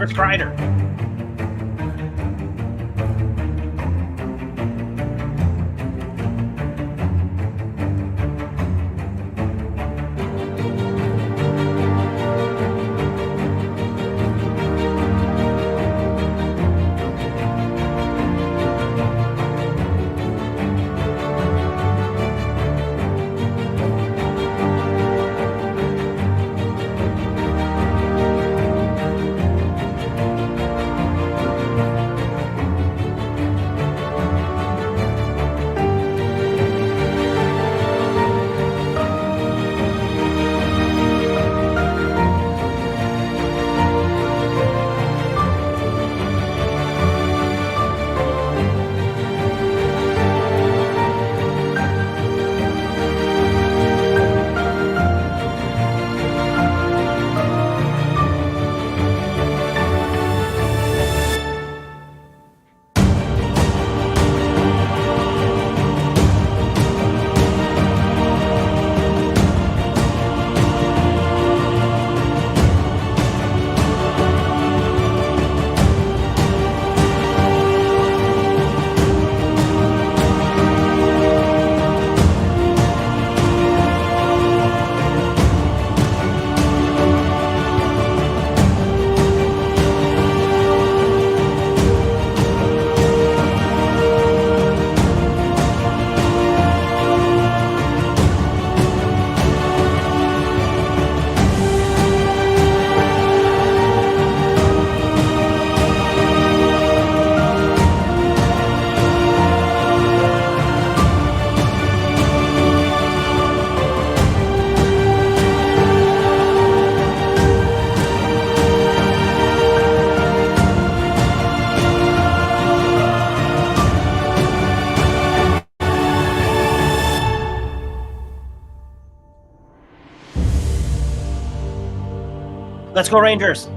Chris Kreider. Let's go Rangers.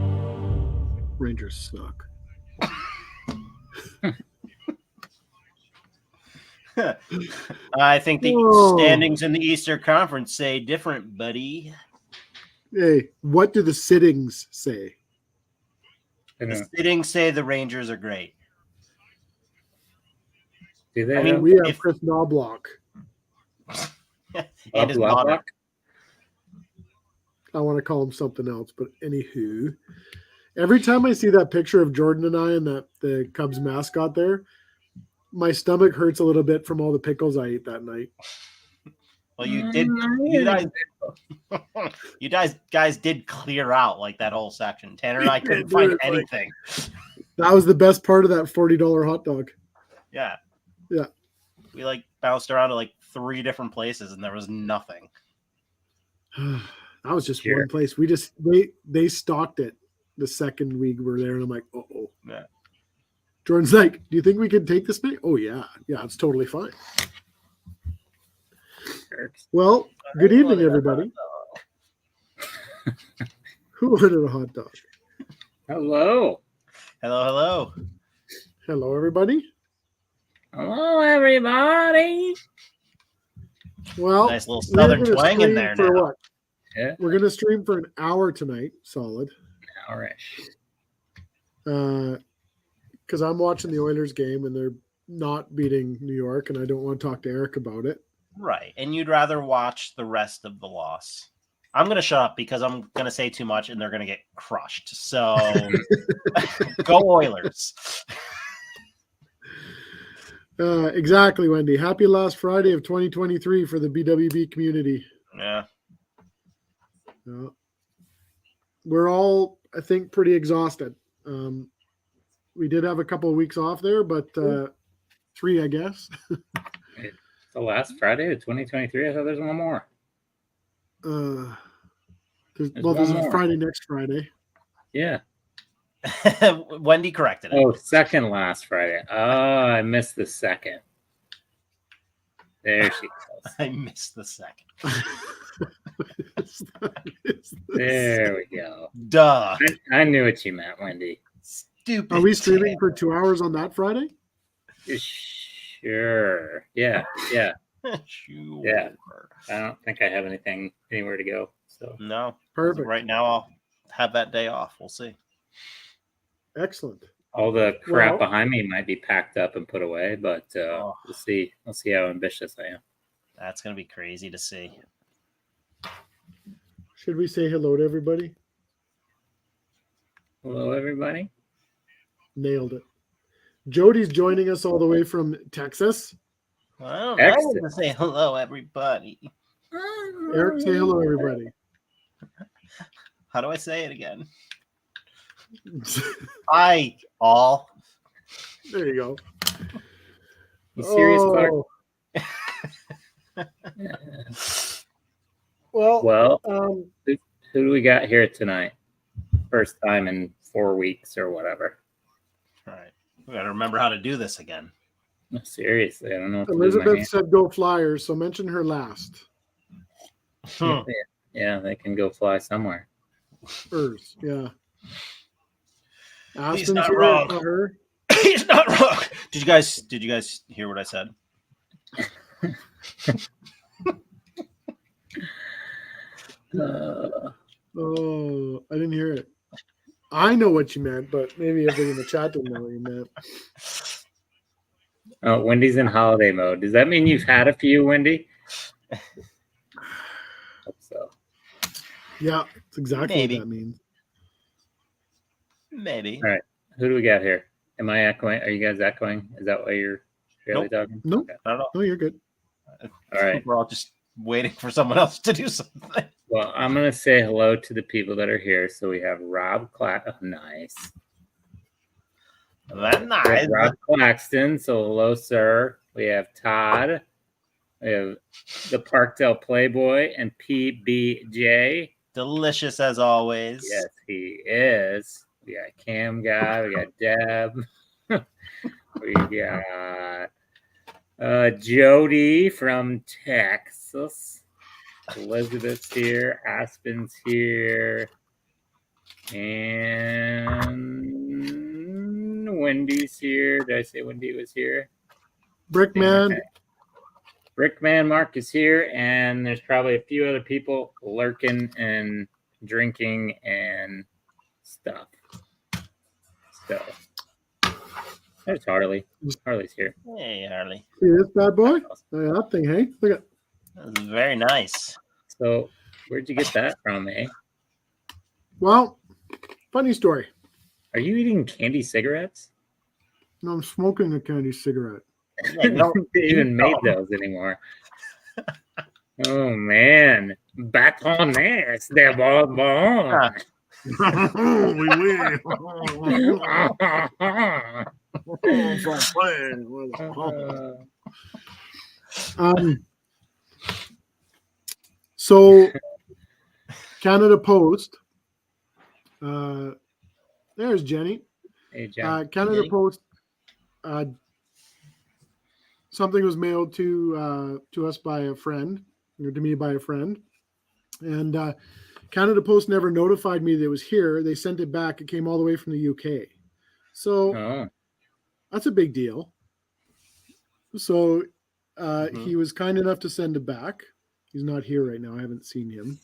Rangers suck. I think the standings in the Eastern Conference say different, buddy. Hey, what do the sittings say? The sittings say the Rangers are great. Do they? I mean, we have Chris Knobloch. And his daughter. I want to call him something else, but anywho, every time I see that picture of Jordan and I and the Cubs mascot there, my stomach hurts a little bit from all the pickles I ate that night. Well, you guys did clear out like that whole section. Tanner and I couldn't find anything. That was the best part of that $40 hot dog. Yeah. Yeah. We bounced around to 3 different places and there was nothing. That was just one place. They stocked it the second we were there, and I'm like, oh. Yeah. Jordan's like, do you think we can take this thing? Oh yeah, it's totally fine. Well, good evening, everybody. Who wanted a hot dog? Hello. Hello. Hello, everybody. Hello, everybody. Well, nice little southern twang in there now. What? Yeah. We're going to stream for an hour tonight, solid. An hour-ish. Because I'm watching the Oilers game and they're not beating New York, and I don't want to talk to Eric about it. Right, and you'd rather watch the rest of the loss. I'm going to shut up because I'm going to say too much and they're going to get crushed. So go Oilers. Exactly, Wendy. Happy last Friday of 2023 for the BWB community. Yeah. We're all, I think, pretty exhausted. We did have a couple of weeks off there, but 3, I guess. The last Friday of 2023? I thought there's one more. There's a Friday next Friday. Yeah. Wendy corrected it. Oh, second last Friday. Oh, I missed the second. There she goes. I missed the second. There we go. Duh. I knew what you meant, Wendy. Stupid. Are we streaming for 2 hours on that Friday? Sure. Yeah. Sure. Yeah. I don't think I have anywhere to go. So no. Perfect. Right now I'll have that day off. We'll see. Excellent. All the crap Well- behind me might be packed up and put away, but Oh. we'll see. We'll see how ambitious I am. That's gonna be crazy to see. Should we say hello to everybody? Hello, everybody. Nailed it. Jody's joining us all the way from Texas. Well, I don't know. I'm Excellent. gonna say hello, everybody. Eric, say hello, everybody. How do I say it again? Hi, all. There you go. You serious, Clark? Oh, well, Well, um, who do we got here tonight? First time in 4 weeks or whatever. All right. We gotta remember how to do this again. No, seriously, I don't know. What to do with my Elizabeth said go Flyers, so mention her last. Hmm. Yeah, they can go fly somewhere. Hers, yeah. He's Aspen's not here, wrong. not her. He's not wrong. Did you guys hear what I said? Oh, I didn't hear it. I know what you meant, but maybe everybody in the chat didn't know what you meant. Oh, Wendy's in holiday mode. Does that mean you've had a few, Wendy? Hope so. Yeah, that's exactly Maybe. what that means. Maybe. All right. Who do we got here? Am I echoing? Are you guys echoing? Is that why you're barely Nope. talking? Nope. Okay. I don't know. No, you're good. All right. We're all just waiting for someone else to do something. Well, I'm going to say hello to the people that are here. So we have Rob oh, nice. That's We nice. have Rob Claxton. So hello, sir. We have Todd. We have the Parkdale Playboy and PBJ. Delicious as always. Yes, he is. We got Cam Guy. We got Deb. We got Jody from Texas. Elizabeth's here. Aspen's here. And Wendy's here. Did I say Wendy was here? Brickman, Okay. Brickman Mark is here, and there's probably a few other people lurking and drinking and stuff. So there's Harley. Harley's here. Hey, Harley. see this bad boy? Look at that thing, hey? Look at That was very nice. So where'd you get that from, eh? well, funny story. Are you eating candy cigarettes? No, I'm smoking a candy cigarette. Yeah, you don't They even made those anymore. Oh man, back on this, the ball. we win. So Canada Post. There's Jenny. Hey, John. Canada Jenny. Post. Something was mailed to us by a friend, or to me by a friend, and Canada Post never notified me that it was here. They sent it back. It came all the way from the UK, so Oh, that's a big deal. So Mhm. he was kind enough to send it back. He's not here right now. I haven't seen him.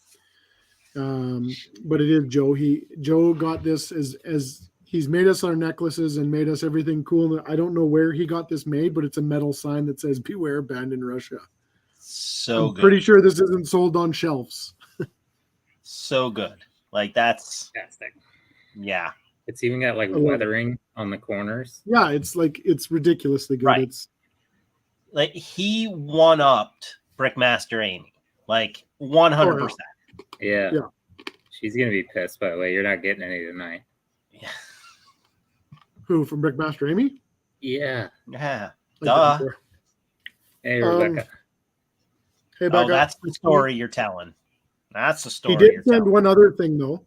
But it is Joe. Joe got this as he's made us our necklaces and made us everything cool. I don't know where he got this made, but it's a metal sign that says "Beware, banned in Russia." So I'm good. pretty sure this isn't sold on shelves. So good. Like that's fantastic. yeah. It's even got like I love it. weathering on the corners. Yeah, it's ridiculously good. Right. It's Like he one upped Brickmaster Amy. Like 100%. Yeah. Yeah. She's gonna be pissed, by the way. You're not getting any tonight. Yeah. who from Brickmaster Amy? Yeah. Yeah. I Duh. think Hey, Um, Rebecca. Hey, Oh, Becca. that's the story you're telling. That's the story He did you're send telling. one other thing though.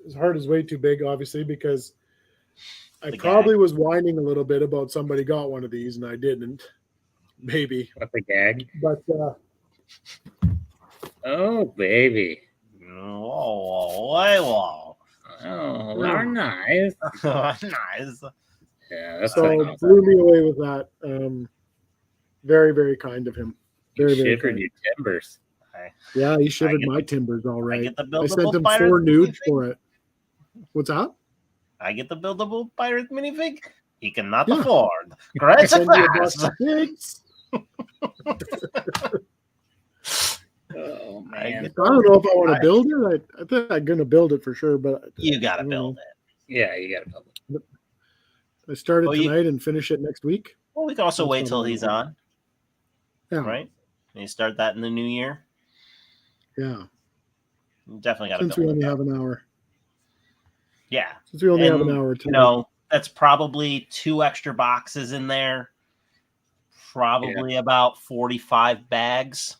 His heart is way too big, obviously, because I The probably was whining a little bit about somebody got one of these and I didn't. Maybe, What the gag? but Oh, baby. Whoa, whoa, Oh, they're nice. whoa. Nice. Yeah, that's so awesome. blew me away with that. Very, very kind of him. Very, You very shivered kind. your timbers. Yeah, he shivered get my timbers all I right. get the I sent buildable him spider 4 nudes thing. for it. What's that? I get the buildable pirate minifig. He cannot Yeah. afford. Great Send you a box success. of pigs. Oh I man. I get- don't know if I want to build it. I think I'm gonna build it for sure, but You got I to don't build know. it. Yeah, you got to build it. I started Oh, you- tonight and finish it next week. Well, we can also That's wait what till I'm he's gonna on, Yeah, right? And you start that in the new year. yeah. You definitely got to Since build we it. only though. have an hour. Yeah. Since we only have an And, hour You tonight. know, that's probably 2 extra boxes in there. Probably about 45 bags.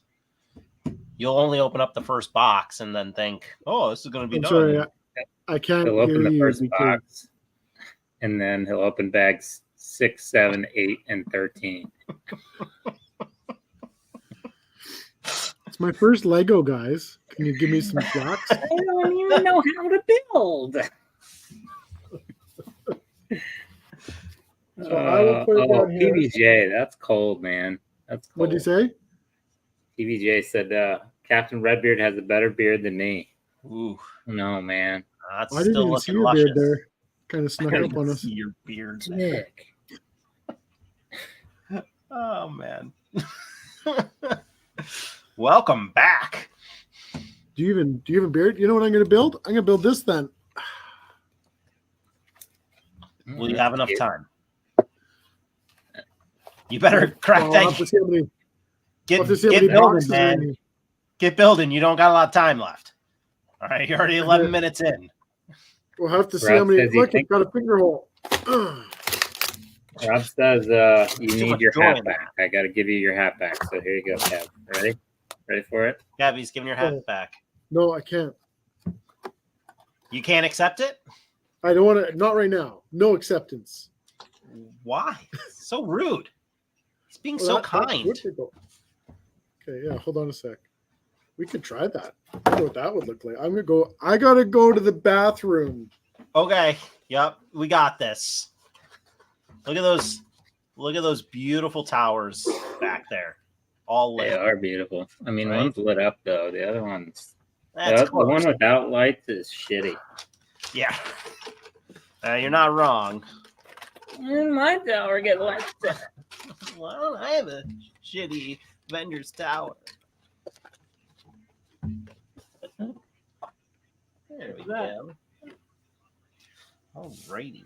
You'll only open up the first box and then think, "Oh, this is going to be I'm done." sorry, I can't He'll hear open the you first because box, and then he'll open bags 6, 7, 8, and 13. it's my first Lego, guys. Can you give me some flux? I don't even know how to build. So I will put it down here. PBJ, that's cold, man. That's cold. What'd you say? PBJ said Captain Redbeard has a better beard than me. Ooh, No, man. that's I didn't still even see looking your luscious. beard there. Kind of snuck I up didn't on us. see your beard. Nick. Oh man. Welcome back. Do you have a beard? You know what I'm gonna build? I'm gonna build this then. Will you have enough time? You better crack Well, I'll have to that. see how many, I'll Get, have to see how get many building, boxes are in man. here. Get building. You don't got a lot of time left. All right, you're already 11 minutes in. We'll have to see Rob how many. says he Look, it's thinks- got a finger hole. Rob says you Too need much your joy hat in back. I got to give you your hat back. So here you go, Kev. Ready? Ready for it? Gabby's giving your hat Oh. back. No, I can't. You can't accept it? I don't want to. Not right now. No acceptance. Why? So rude. He's being Well, so that kind. would be cool. Okay, yeah. Hold on a sec. We could try that. I wonder what that would look like. I'm gonna go. I gotta go to the bathroom. Okay. Yep. We got this. Look at those. Look at those beautiful towers back there. All They lit. are beautiful. I mean, Right? one's lit up though. The other one's That's the one close. without lights is shitty. Yeah. You're not wrong. My tower get lights. Well, I have a shitty Avengers Tower. There we go. Alrighty.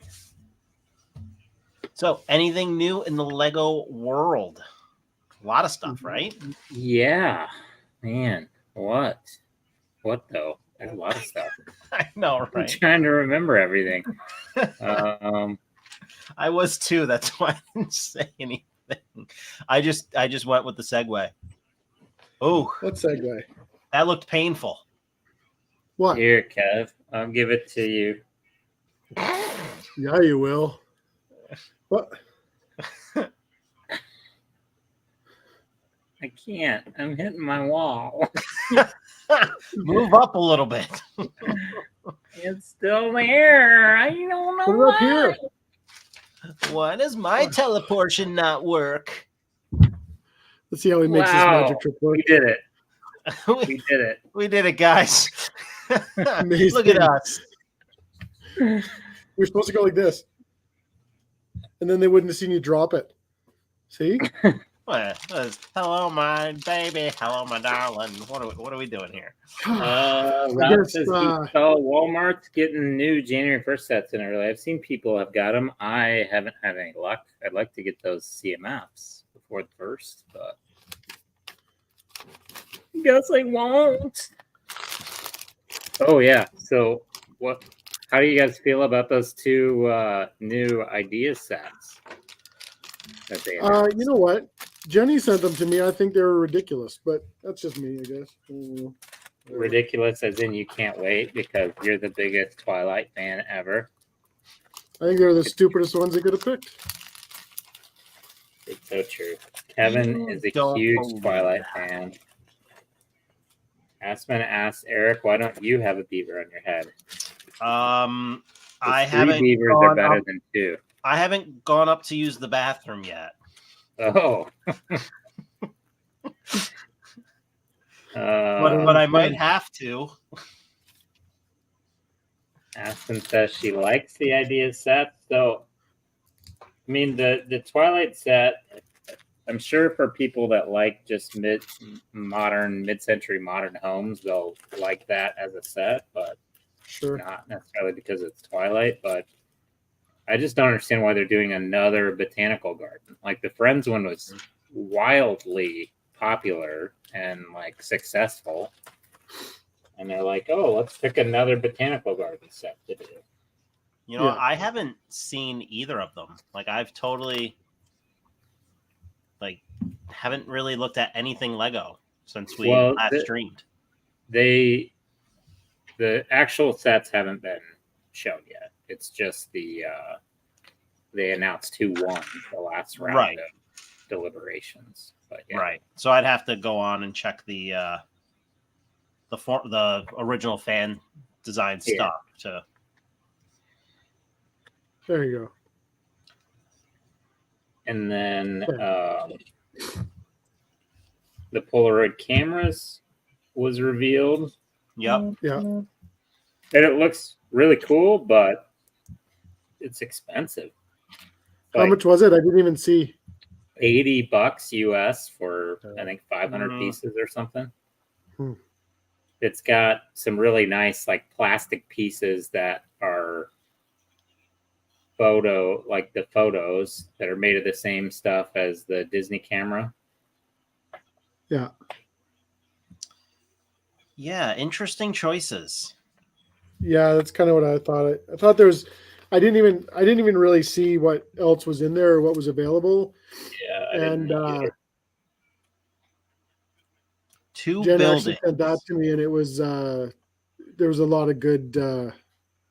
So, anything new in the Lego world? A lot of stuff, right? Yeah, man. What? What though? There's a lot of stuff. I know, I'm right? trying to remember everything. I was too. That's why I didn't say anything. I just went with the segue. Oh, What's that guy? that looked painful. What? Here, Kev. I'll give it to you. Yeah, you will. What? I can't. I'm hitting my wall. Move up a little bit. It's still there. I don't know Put it up here. Why does my teleportation not work? Let's see how he makes this Wow. magic trick work. We did it. we, We did it. we did it, guys. Amazing. Look at us. We're supposed to go like this, and then they wouldn't have seen you drop it. See? Hello, my baby. Hello, my darling. What are we doing here? Rob guess, says he saw Walmart's getting new January 1st sets in early. I've seen people have got them. I haven't had any luck. I'd like to get those CMFs before the first, but guess I won't. Oh yeah. So what? How do you guys feel about those two new idea sets? That they announced? You know what? Jenny sent them to me. I think they were ridiculous, but that's just me, I guess. Ridiculous, as in you can't wait because you're the biggest Twilight fan ever. I think they're the stupidest ones they could have picked. It's so true. Kevin is a Don't huge believe Twilight that. fan. Aspen asks Eric, "Why don't you have a beaver on your head?" I 'Cause 3 haven't beavers are gone better up, than 2. I haven't gone up to use the bathroom yet. Oh. But I might have to. Aspen says she likes the idea set. So, I mean, the Twilight set, I'm sure for people that like just mid-century modern homes, they'll like that as a set, but Sure. not necessarily because it's Twilight. But I just don't understand why they're doing another botanical garden. Like the Friends one was wildly popular and like successful. And they're like, oh, let's pick another botanical garden set to do. You know, Yeah. I haven't seen either of them. Like I've totally haven't really looked at anything Lego since we last streamed. The actual sets haven't been shown yet. It's just they announced who won the last round of deliberations. But yeah. Right. So I'd have to go on and check the original fan design stuff to. There you go. And then the Polaroid cameras was revealed. Yep. Yeah. And it looks really cool, but it's expensive. How much was it? I didn't even see. $80 US for I think 500 pieces or something. It's got some really nice like plastic pieces that are the photos that are made of the same stuff as the Disney camera. Yeah. Yeah, interesting choices. Yeah, that's kind of what I thought. I thought there was. I didn't even really see what else was in there or what was available. Yeah, and two Jen buildings. actually sent that to me, and it was there was a lot of good.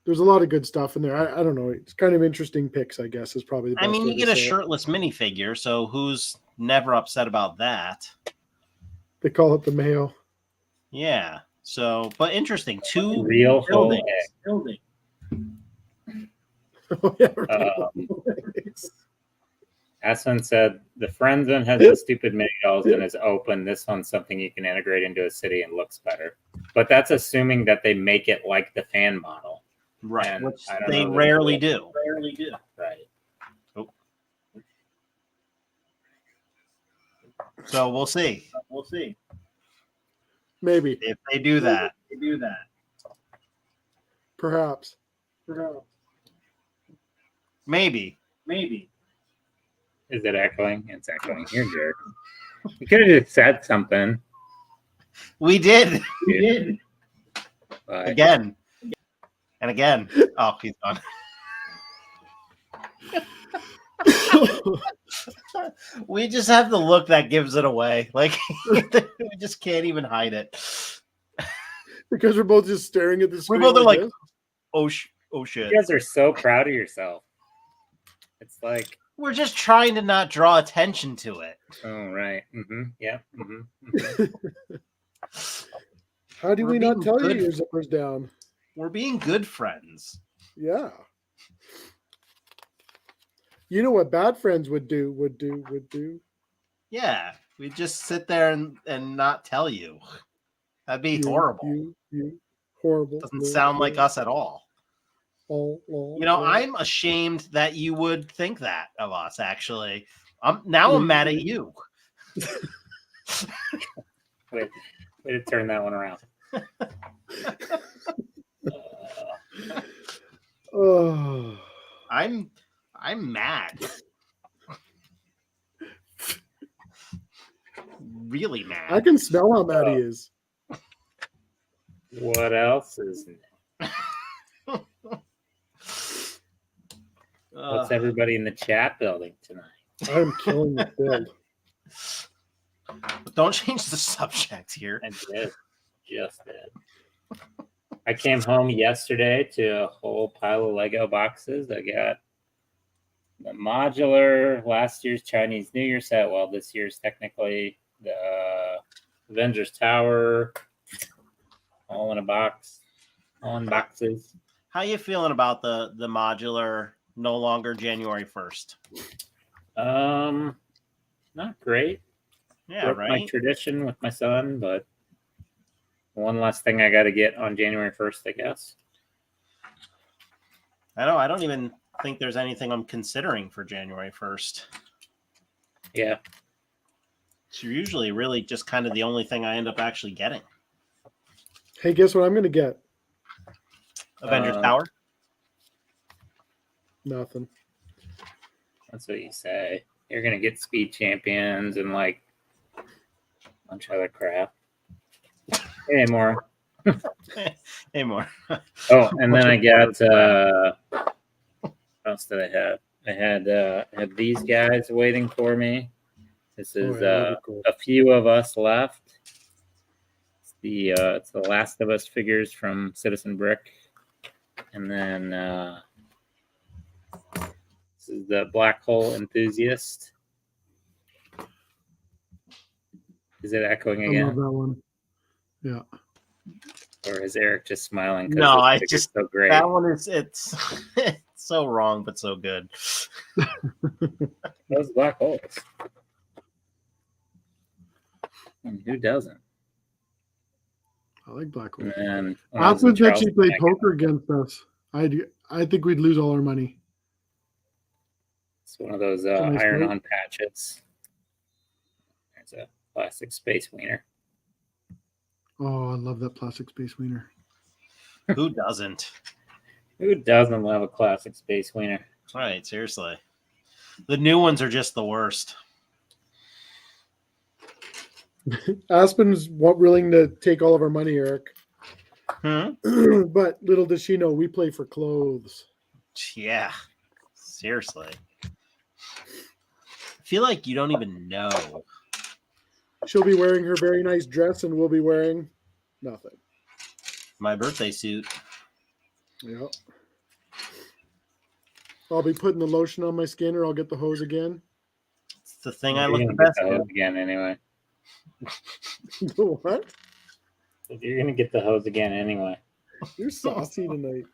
There's a lot of good stuff in there. I don't know. It's kind of interesting picks, I guess, is probably the best I mean, way you to get a say it. shirtless minifigure, so who's never upset about that? They call it the Mayo. Yeah. So, but interesting. Two real buildings. Oh, yeah, right. Aslan said the Friends one has the stupid mini dolls and is open. This one's something you can integrate into a city and looks better. But that's assuming that they make it like the fan model. Right. And Which I don't they know that rarely they do. Right. Oh. So we'll see. Maybe. If they do that. Perhaps. Maybe. Is it echoing? It's echoing here, Jared. You could have just said something. We did. But Again. And again. Oh, he's gone. We just have the look that gives it away. Like we just can't even hide it. Because we're both just staring at the We screen. both are like, this. oh shit. you guys are so proud of yourself. It's like, We're just trying to not draw attention to it. oh, right. Mm-hmm. Yeah. Mm-hmm. How do We're we not being tell you good. your zipper's down? We're being good friends. Yeah. You know what bad friends would do? Yeah. We just sit there and not tell you. That'd be horrible. You horrible. Doesn't sound like us at all. You know, I'm ashamed that you would think that of us, actually. I'm mad at you. Way to turn that one around. Oh. I'm mad. Really mad. I can smell how mad he is. What else is new? What's everybody in the chat building tonight? I'm killing the build. But don't change the subject here. I did. Just did. I came home yesterday to a whole pile of Lego boxes. I got the modular last year's Chinese New Year set. Well, this year's technically the Avengers Tower, all in a box, all in boxes. How you feeling about the modular no longer January 1st? Not great. Yeah, Broke right. my tradition with my son, but one last thing I got to get on January 1st, I guess. I know. I don't even think there's anything I'm considering for January 1st. Yeah. It's usually really just kind of the only thing I end up actually getting. Hey, guess what I'm going to get? Avengers Tower. Nothing. That's what you say. You're gonna get Speed Champions and like a bunch of other crap. Hey, more. Hey, more. Oh, and then I got what else did I have? I had these guys waiting for me. This is that'd be cool. a few of us left. It's the Last of Us figures from Citizen Brick, and then this is the Black Hole Enthusiast. Is it echoing I again? love that one. Yeah. Or is Eric just smiling? No, I it's just so great. that one is it's so wrong but so good. Those black holes. And who doesn't? I like Black Hole. And Aspen's actually played poker against us. I think we'd lose all our money. It's one of those nice iron-on patches. There's a plastic space wiener. Oh, I love that plastic space wiener. Who doesn't? Who doesn't love a classic space wiener? Right, seriously. The new ones are just the worst. Aspen's willing to take all of our money, Eric. Hmm? But little does she know, we play for clothes. Yeah, seriously. I feel like you don't even know. She'll be wearing her very nice dress, and we'll be wearing nothing. My birthday suit. Yeah. I'll be putting the lotion on my skin, or I'll get the hose again. It's the thing You're I look gonna the get best the hose in. again anyway. What? You're gonna get the hose again anyway. You're saucy tonight.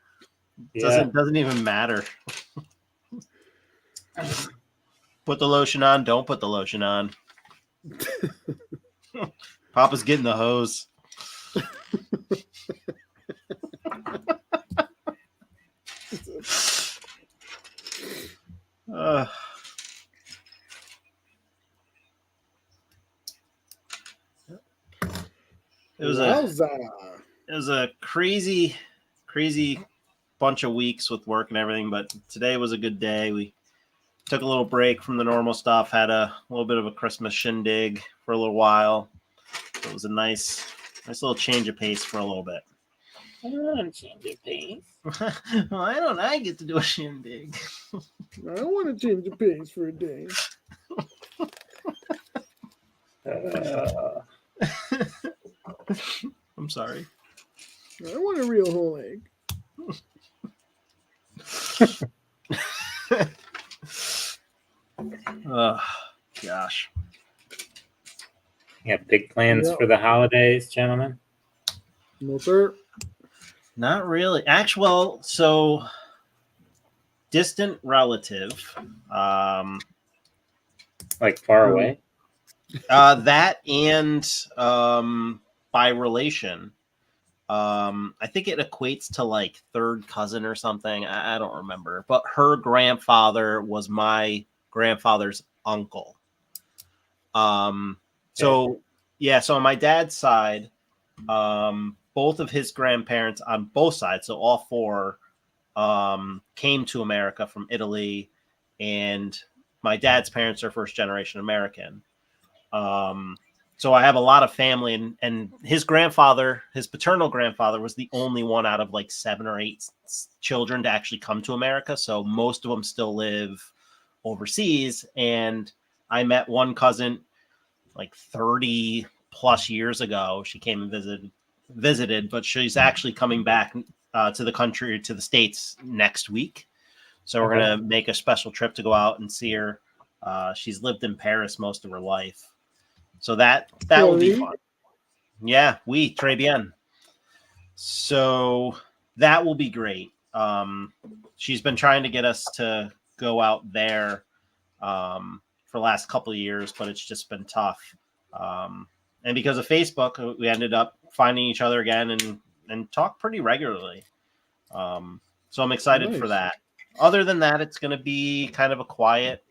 Yeah. Doesn't even matter. Put the lotion on, don't put the lotion on. Papa's getting the hose. It was a crazy bunch of weeks with work and everything, but today was a good day. We took a little break from the normal stuff, had a little bit of a Christmas shindig for a little while. It was a nice little change of pace for a little bit. I want to change of pace. Why don't I get to do a shindig? I want to change the pace for a day. I'm sorry. I want a real whole egg. Oh, gosh. You have big plans for the holidays, gentlemen? No, sir. Not really. Actual, so distant relative. Like far away? That and by relation. I think it equates to like third cousin or something. I don't remember. But her grandfather was my grandfather's uncle. So yeah, so on my dad's side, both of his grandparents on both sides, so all four, came to America from Italy, and my dad's parents are first generation American. So I have a lot of family, and his grandfather, his paternal grandfather, was the only one out of like 7 or 8 children to actually come to America. So most of them still live overseas. And I met one cousin like 30 plus years ago. She came and visited, but she's actually coming back to the country, to the States next week. So we're going to make a special trip to go out and see her. She's lived in Paris most of her life. So that will be fun. Yeah, très bien. So that will be great. She's been trying to get us to go out there for the last couple of years, but it's just been tough. And because of Facebook, we ended up finding each other again and talk pretty regularly. So I'm excited for Nice. that. Other than that, it's going to be kind of a quiet,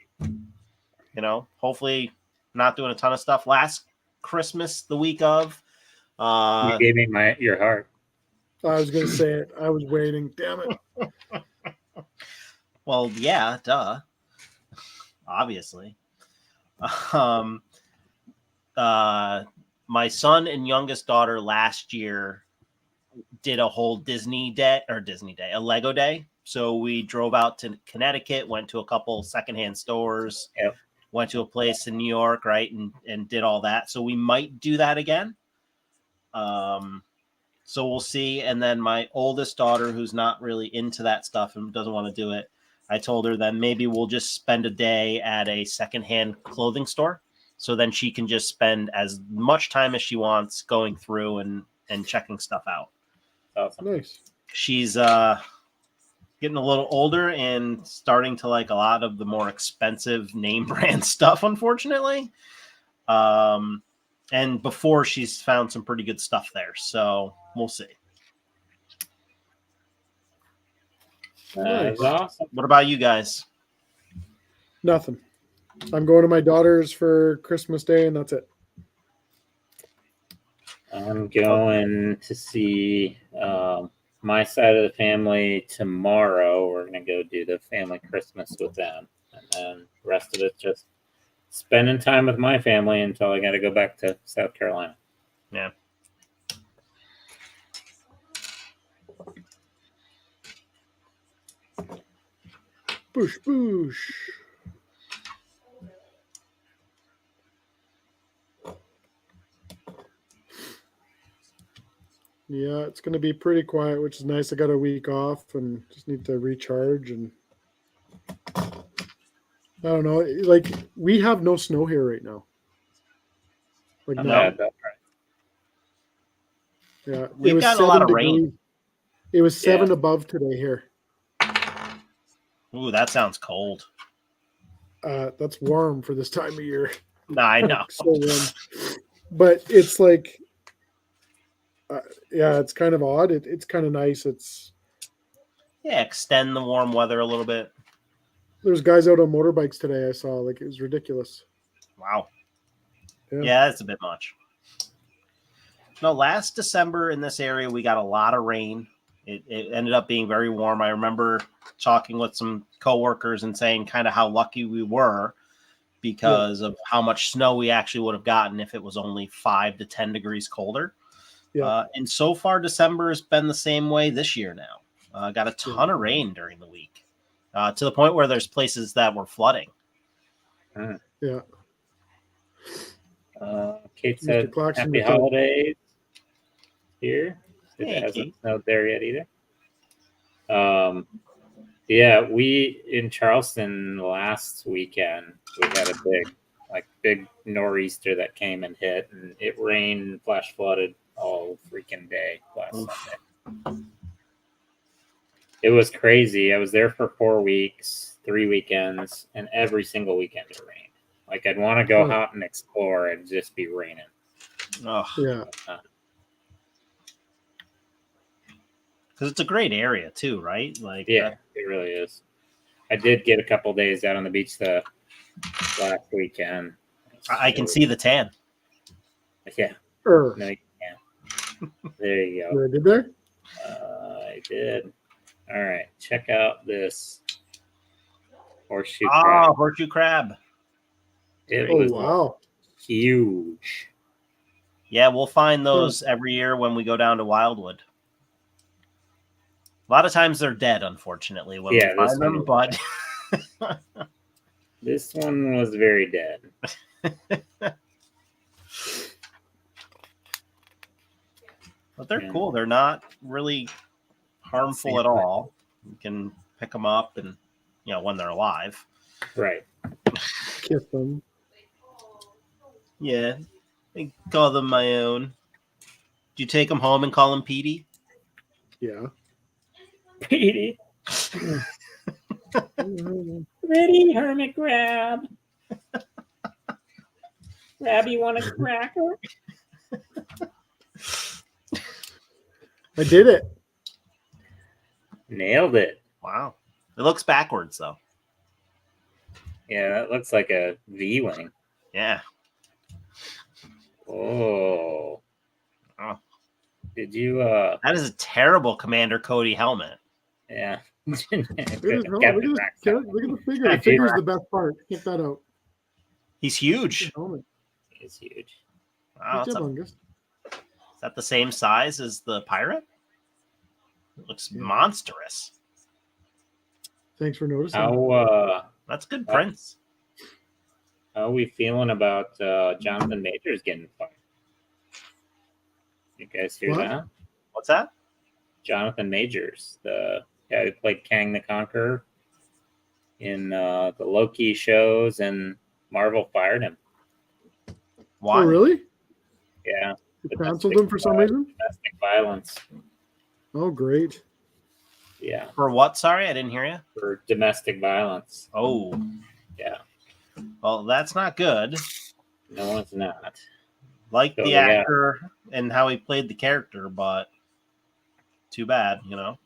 hopefully not doing a ton of stuff. Last Christmas, the week of, You gave me your heart. I was gonna say it. I was waiting. Damn it. well, yeah, duh. Obviously. My son and youngest daughter last year did a whole a Lego day. So we drove out to Connecticut, went to a couple secondhand stores, Yep. went to a place in New York, right, and did all that. So we might do that again. So we'll see. And then my oldest daughter, who's not really into that stuff and doesn't want to do it, I told her that maybe we'll just spend a day at a secondhand clothing store. So then she can just spend as much time as she wants going through and checking stuff out. Awesome. Nice. She's getting a little older and starting to like a lot of the more expensive name brand stuff, unfortunately. And before she's found some pretty good stuff there. So we'll see. That's awesome. What about you guys? Nothing. I'm going to my daughter's for Christmas Day, and that's it. I'm going to see my side of the family tomorrow. We're going to go do the family Christmas with them. And then the rest of it just spending time with my family until I got to go back to South Carolina. Yeah. Boosh, boosh. Yeah, it's going to be pretty quiet, which is nice. I got a week off and just need to recharge. And I don't know, like we have no snow here right now. Like No. now. Yeah, that's right. Yeah, We've it was gotten a lot 7 of rain. degrees. It was 7 Yeah. above today here. Ooh, that sounds cold. That's warm for this time of year. No, I know. So warm. But it's like, yeah, it's kind of odd. It's kind of nice. Yeah, extend the warm weather a little bit. There's guys out on motorbikes today. I saw, like, it was ridiculous. Wow. Yeah. Yeah, that's a bit much. No, last December in this area, we got a lot of rain. It ended up being very warm. I remember talking with some coworkers and saying kind of how lucky we were because of how much snow we actually would have gotten if it was only 5 to 10 degrees colder. Yeah. And so far, December has been the same way this year now. Got a ton of rain during the week to the point where there's places that were flooding. Yeah. Kate Mr. said, Clarkson happy with the- holidays here. It Hey, hasn't Kate. snowed there yet either. Yeah, we in Charleston last weekend, we had a big nor'easter that came and hit, and it rained and flash flooded all freaking day last Sunday. It was crazy. I was there for 4 weeks, 3 weekends, and every single weekend it rained. Like I'd want to go out and explore and just be raining. Oh, Yeah. because it's a great area too, right? Like, Yeah, it really is. I did get a couple days out on the beach the last weekend. I can see the tan. Yeah, Er, no, you can't. There you go. you did there? I did. All right, check out this horseshoe Ah, crab. horseshoe crab. It Oh, was wow. huge. Yeah, we'll find those every year when we go down to Wildwood. A lot of times they're dead, unfortunately, when Yeah, we this find them, one but This one was very dead. they're Yeah. cool. They're not really harmful at all. You can pick them up and, when they're alive. Right. Kiss them. Yeah, I call them my own. Do you take them home and call them Petey? Yeah. Petey. Ready, hermit crab. Crab, you want a cracker? I did it. Nailed it. Wow. It looks backwards though. Yeah, that looks like a V-wing. Yeah. Oh. Oh. Did you That is a terrible Commander Cody helmet. yeah. Look at his helmet. Look at the figure. The figure's the best part. Check that out. He's Look at huge. the helmet. It's huge. Wow, It's is humongous. that the same size as the pirate? It looks Yeah. monstrous. Thanks for noticing. That's good prints. How are we feeling about Jonathan Majors getting fired? You guys hear What? that? What's that? Jonathan Majors, the guy who played Kang the Conqueror in the Loki shows, and Marvel fired him. Why? Oh, really? Yeah, You canceled him for some reason? domestic violence. Oh, great. Yeah, For what? Sorry, I didn't hear you. for domestic violence. Oh, Yeah, well, that's not good. no, it's not. Like So, the yeah. actor and how he played the character, but too bad, you know.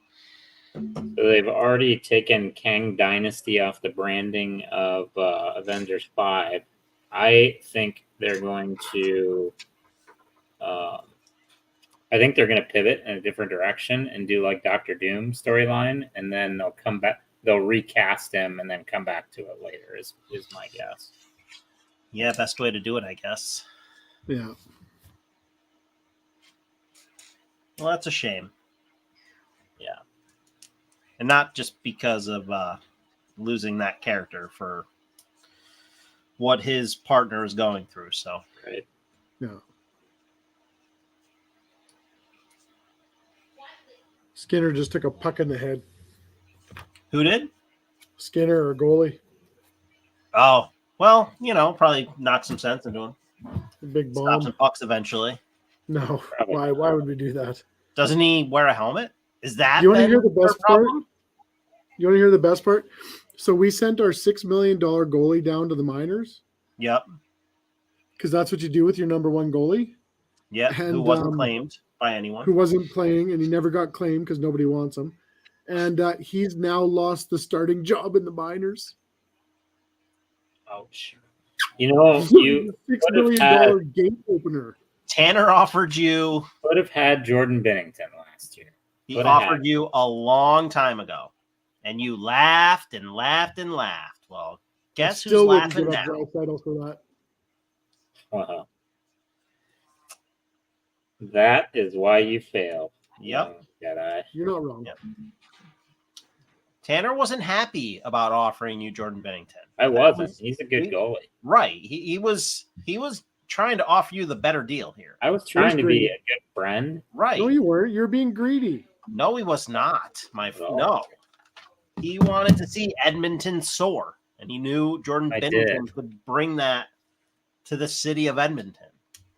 So they've already taken Kang Dynasty off the branding of Avengers 5. I think they're going to I think they're going to pivot in a different direction and do like Doctor Doom storyline, and then they'll come back. They'll recast him and then come back to it later. Is my guess. Yeah, best way to do it, I guess. Yeah. Well, that's a shame. Yeah. And not just because of losing that character, for what his partner is going through. So, Right. Yeah. Skinner just took a puck in the head. who did? Skinner or goalie. Oh, well, you know, probably knock some sense into him. A big Stop bomb. some pucks eventually. No. Probably Why would we do that? Doesn't he wear a helmet? Is that You want to then hear the their best part? problem? You want to hear the best part? So we sent our $6 million goalie down to the minors Yep. because that's what you do with your number one goalie Yep. Who And, wasn't claimed by anyone. who wasn't playing, and he never got claimed because nobody wants him. And he's now lost the starting job in the minors. Ouch. You know, you $6 would have million had- gate opener. Tanner offered you. would have had Jordan Bennington last year. He Would have offered had. you a long time ago, and you laughed and laughed and laughed. Well, guess who's Still wouldn't laughing give up now? Draisaitl for that. Uh-huh. That is why you fail. Yep. Jedi. You're not wrong. Yep. Tanner wasn't happy about offering you Jordan Bennington. I That wasn't. was- He's a good he- goalie. Right. He was trying to offer you the better deal here. I was trying to be greedy. a good friend. Right. No, you weren't. You're being greedy. No, he was not. No. No. He wanted to see Edmonton soar, and he knew Jordan I Bennington did. could bring that to the city of Edmonton.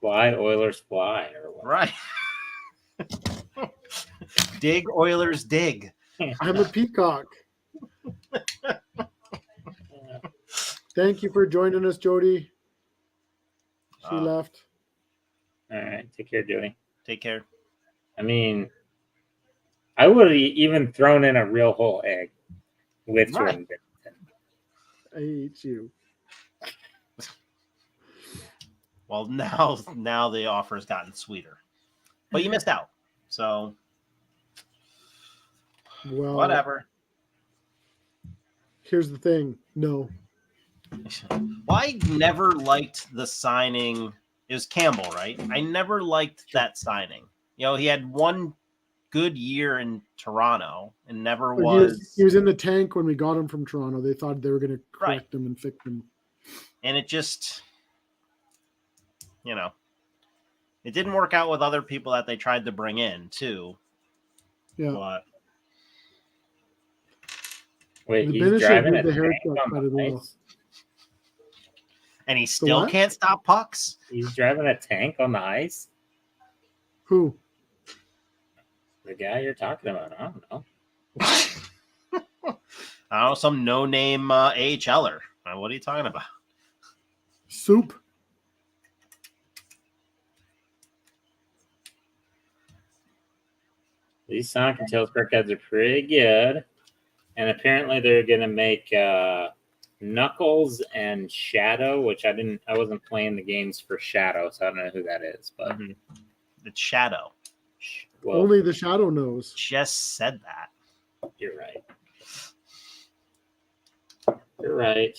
Fly, Oilers, fly. Or what? Right. Dig, Oilers, dig. I'm a peacock. Thank you for joining us, Jody. She left. All right. Take care, Joey. Take care. I mean, I would have even thrown in a real whole egg with Right. Jordan Bennington. I hate you. Well, now the offer's gotten sweeter, but you missed out. So Well, whatever. Here's the thing. No. Well, I never liked the signing. It was Campbell, right? I never liked that signing. You know, he had one good year in Toronto and never But was. He was in the tank when we got him from Toronto. They thought they were going to correct him and fix him. And it just, you know, it didn't work out with other people that they tried to bring in too. Yeah. But Wait, The he's Bennett driving did a the haircut tank on quite the well. ice. and he still what? can't stop pucks. He's driving a tank on the ice. Who? The guy you're talking about. I don't know. I don't know, some no-name AHLer. What are you talking about? Soup? These Sonic and Tails Brickheads are pretty good. And apparently they're gonna make Knuckles and Shadow, which I wasn't playing the games for Shadow, so I don't know who that is. But It's Shadow. well, Only the shadow knows. Just said that. you're right. You're right.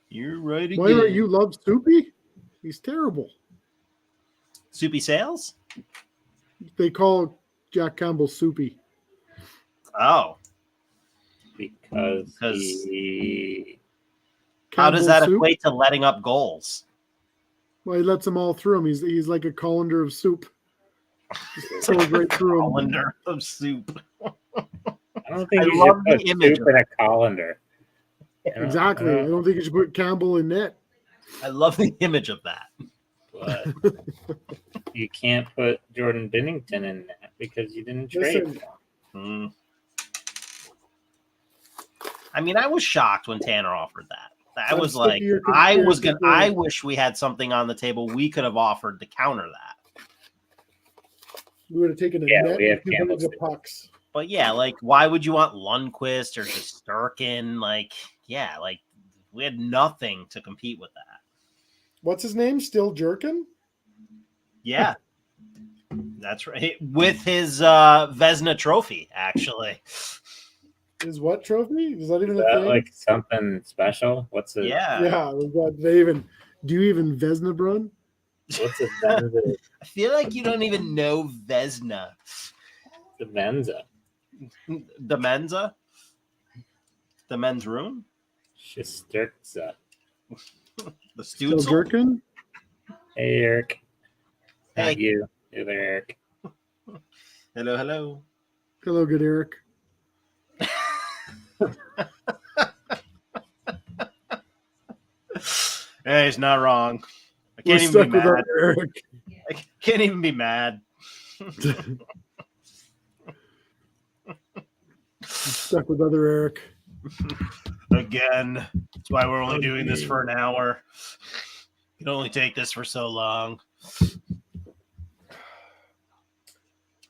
You're right again. Why don't you love Soupy? He's terrible. Soupy Sales? They call Jack Campbell Soupy. Oh. Because Because- he How does Campbell that Soup? equate to letting up goals? Well, he lets them all through him. He's like a colander of soup. Just throws right through him. Colander of soup. I don't think I you love should the put image soup in a colander. Exactly. I don't think you should put Campbell in net. I love the image of that. But you can't put Jordan Bennington in that because you didn't trade Listen. for him. Hmm. I mean, I was shocked when Tanner offered that. I I'm was sick of like, your I conspiracy wish we had something on the table we could have offered to counter that. We would have taken a Yeah, net we have and Campbell of Soup. pucks. But yeah, like, why would you want Lundqvist or Shesterkin? Like, yeah, like, we had nothing to compete with that. What's his name? Still Jerkin? Yeah. That's right. With his Vesna trophy, actually. Is what trophy? Is that even Is a that thing? like something special? What's it? Yeah. Yeah. Was that they even? Do you even Vesnabrun? What's it? The I feel like you don't even know Vesna. Venza. The Menza? The men's room? Shesterza. The Still Stutzel? Jerkin? Hey, Eric. Hey. Not you. The other Eric. Hello, hello. Hello, good Eric. Hey, he's not wrong. I We're can't even stuck be mad. without Eric. I can't even be mad. Stuck with other Eric. Again. That's why we're only doing this for an hour. You can only take this for so long.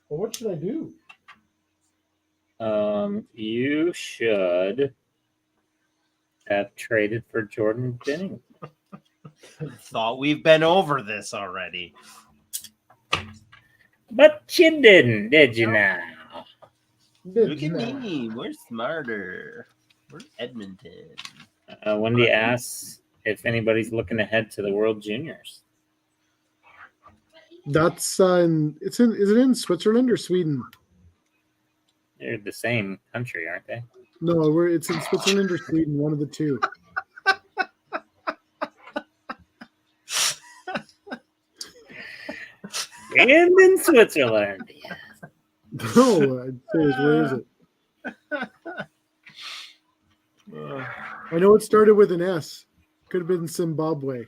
Well, what should I do? You should have traded for Jordan Bennington. Thought we've been over this already. But you didn't, did you now? Look at me. We're smarter. We're Edmonton. Wendy asks if anybody's looking ahead to the World Juniors. That's is it in Switzerland or Sweden? They're the same country, aren't they? No, it's in Switzerland or Sweden, one of the two. And in Switzerland. No, I'd say where is it? I know it started with an S. Could have been Zimbabwe.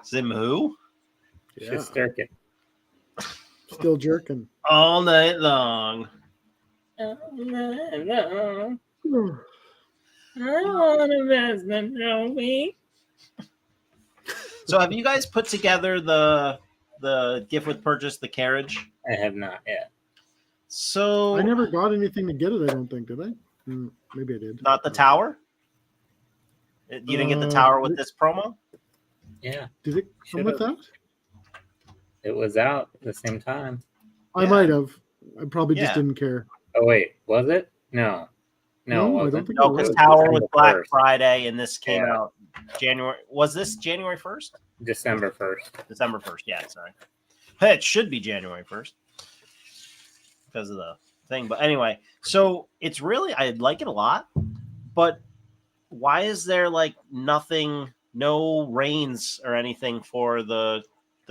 Sim who? Yeah, Shesterkin. still jerking. All night long. I want a Vesna trophy. So have you guys put together the gift with purchase, the carriage? I have not yet. So I never got anything to get it. I don't think, did I? Maybe I did. not the tower? You didn't get the tower with this promo? Yeah, Did it come with that? it was out at the same time. I Yeah. might have. I probably just Yeah. didn't care. Oh wait, was it? No, No, I it don't wasn't. think No, it because was. Tower was December Black 1st. Friday, and this came Yeah. out January. Was this January 1st? December 1st. December 1st. Yeah, sorry. Hey, it should be January 1st because of the thing. But anyway, so it's really, I like it a lot, but why is there like nothing, no reins or anything for the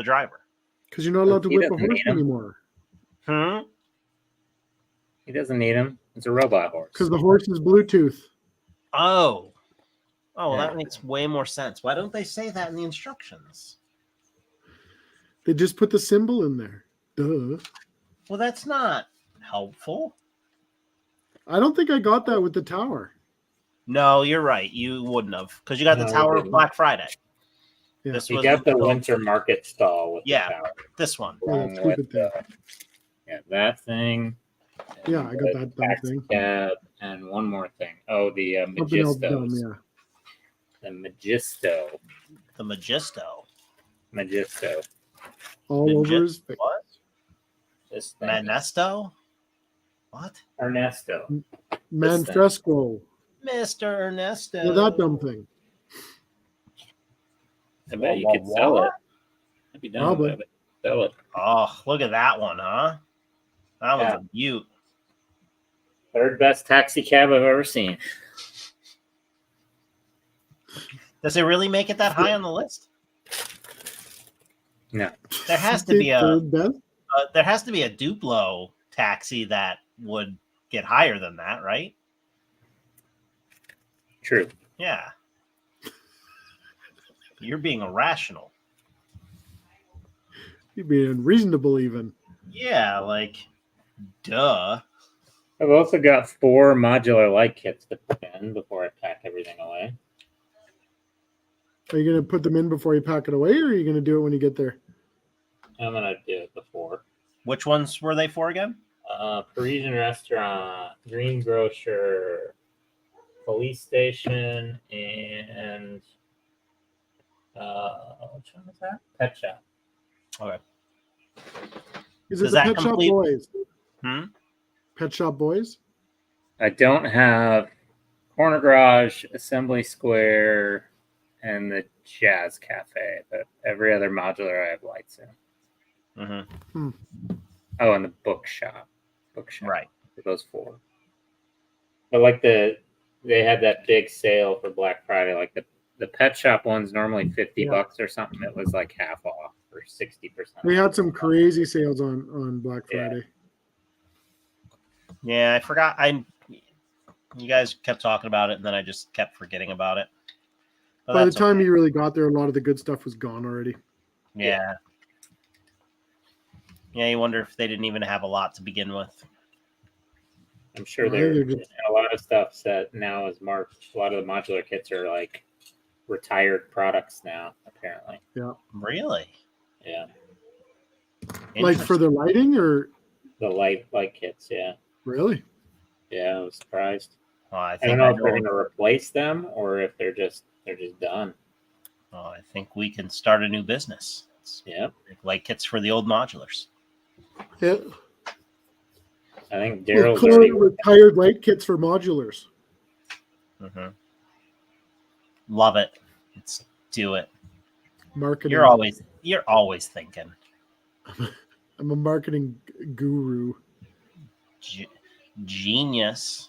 driver? Because you're not allowed to He whip a doesn't horse need 'em. anymore. Hmm. He doesn't need him. It's a robot horse. Because the horse is Bluetooth. Oh, well, Yeah. that makes way more sense. Why don't they say that in the instructions? They just put the symbol in there. Duh. Well, that's not helpful. I don't think I got that with the tower. No, you're right. You wouldn't have because you got the No, I Tower of didn't. Black Friday. Yeah. This You was got the Winter Market stall with Yeah. the tower. this one. Yeah, that Along stupid with thing. that thing. Yeah, and I got the that dumb taxi thing. cab, and one more thing. Oh, the Something else dumb, Magistos. yeah. The Magisto. The Magisto. Magisto. All Magi- over his face. What? This thing. Manesto? What? Ernesto. Manfresco. Mr. Ernesto. Yeah, that dumb thing. I bet you Wah, could wah, sell wah. it. I'd be done Probably. with it. Sell it. Oh, look at that one, huh? That one's Yeah. a beaut. Third best taxi cab I've ever seen. Does it really make it that high on the list? No. There has to Say be a third best? Duplo taxi that would get higher than that, right? True. Yeah. You're being irrational. You'd be unreasonable even. Yeah, like, duh. I've also got 4 modular light kits to put in before I pack everything away. Are you going to put them in before you pack it away, or are you going to do it when you get there? I'm gonna do it before. Which ones were they for again? Parisian restaurant, greengrocer, police station, and which one was that? Pet shop. Okay. Is it Does the that Pet Shop complete- Boys? Hmm? Pet Shop Boys? I don't have Corner Garage, Assembly Square, and the Jazz Cafe, but every other modular I have lights in. Mm-hmm. Oh, and the bookshop. Right. Those 4. But like they had that big sale for Black Friday. Like the pet shop one's normally $50 or something. It was like half off or 60%. They had some crazy sales on Black Yeah. Friday. Yeah, I forgot. You guys kept talking about it, and then I just kept forgetting about it. But By the that's time okay. you really got there, a lot of the good stuff was gone already. Yeah. Yeah, you wonder if they didn't even have a lot to begin with. I'm sure I think there they're are just- a lot of stuff that now is marked. A lot of the modular kits are like retired products now, apparently. Really? Yeah. Like for the lighting, or The light kits, yeah. really? Yeah, I was surprised. Oh, I I think don't know I if they're know. gonna replace them or if they're just done. Oh, I think we can start a new business. It's Yeah. like kits for the old modulars. Yeah. I think We'll Daryl's call already it retired light kits for modulars. Mm-hmm. Love it. Let's do it. Marketing. You're always thinking. I'm a marketing guru. Genius.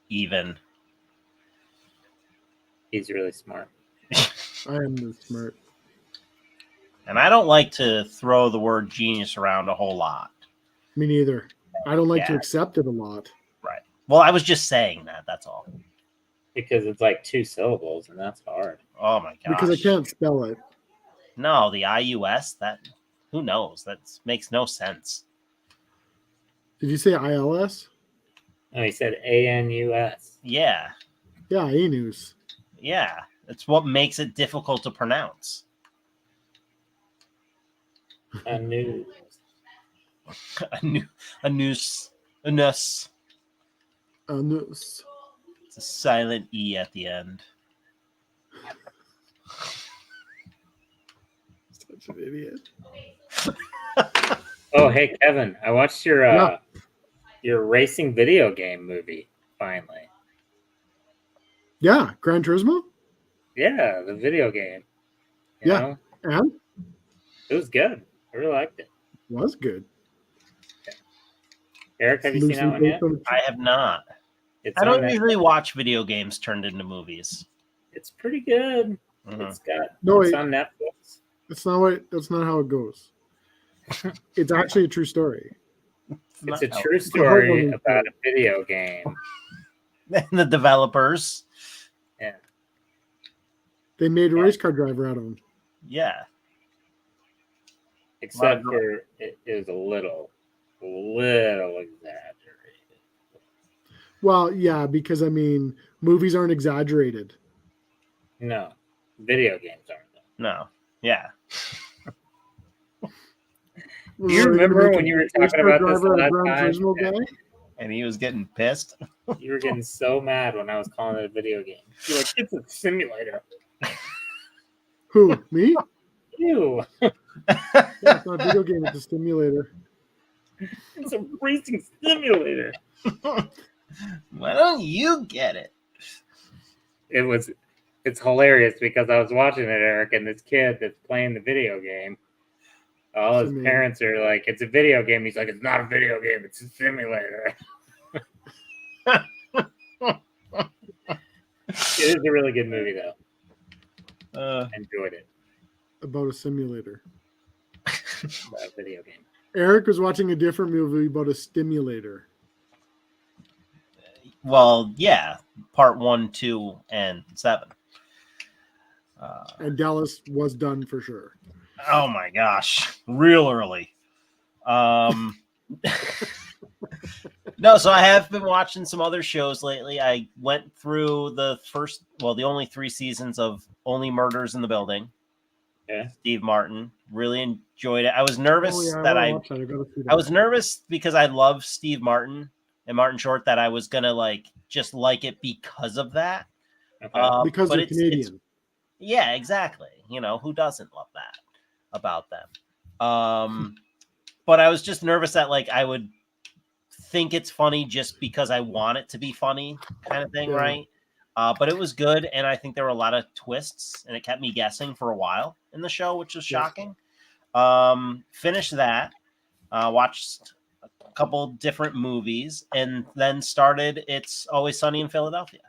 Even. he's really smart. I am the smart. And I don't like to throw the word genius around a whole lot. Me neither. I don't like to Yeah. accept it a lot. Right. Well, I was just saying that. That's all. Because it's like 2 syllables and that's hard. Oh my gosh. Because I can't spell it. No, the IUS. That. Who knows? That makes no sense. Did you say ILS? Oh, he said ANUS. Yeah. Yeah, Anus. Yeah. It's what makes it difficult to pronounce. A new. A noose. A nuss. Anus. It's a silent E at the end. Such an idiot. Oh, hey Kevin, I watched your Yeah. your racing video game movie finally. Yeah, Gran Turismo? Yeah, the video game. You Yeah. know? And It was good. I really liked it. was good. Eric, have you seen that one yet? I have not. It's I don't on usually Netflix. watch video games turned into movies. It's pretty good. Mhm. It's got No, it's it- on Netflix. That's not how it goes. It's actually a true story. It's a not- true a story heartwarming about a video game. the developers. They made a Yeah. race car driver out of him. Yeah. Except Wow. for it was a little exaggerated. Well, yeah, because I mean, movies aren't exaggerated. No, video games aren't. Though. No. Yeah. Do you remember when you were talking about this the last Gran time? Turismo guy? And he was getting pissed. You were getting so mad when I was calling it a video game. You're like, it's a simulator. Who? Me? Ew. Yeah, it's not a video game. It's a simulator. It's a racing simulator. Why don't you get it? It's hilarious because I was watching it, Eric, and this kid that's playing the video game, all his parents are like, it's a video game. He's like, it's not a video game, it's a simulator. It is a really good movie, though. I enjoyed it. About a simulator. About a video game. Eric was watching a different movie about a stimulator. Well, yeah. Part 1, 2, and 7. And Dallas was done for sure. Oh my gosh. Real early. No, so I have been watching some other shows lately. I went through the only 3 seasons of Only Murders in the Building. Yeah. Steve Martin. Really enjoyed it. I was nervous I was nervous because I love Steve Martin and Martin Short that I was gonna just like it because of that. Okay. because they're Canadian. Yeah, exactly. Who doesn't love that about them? But I was just nervous that I would think it's funny just because I want it to be funny, kind of thing, Yeah. right? But it was good, and I think there were a lot of twists, and it kept me guessing for a while in the show, which was shocking. Finished that, watched a couple different movies, and then started It's Always Sunny in Philadelphia.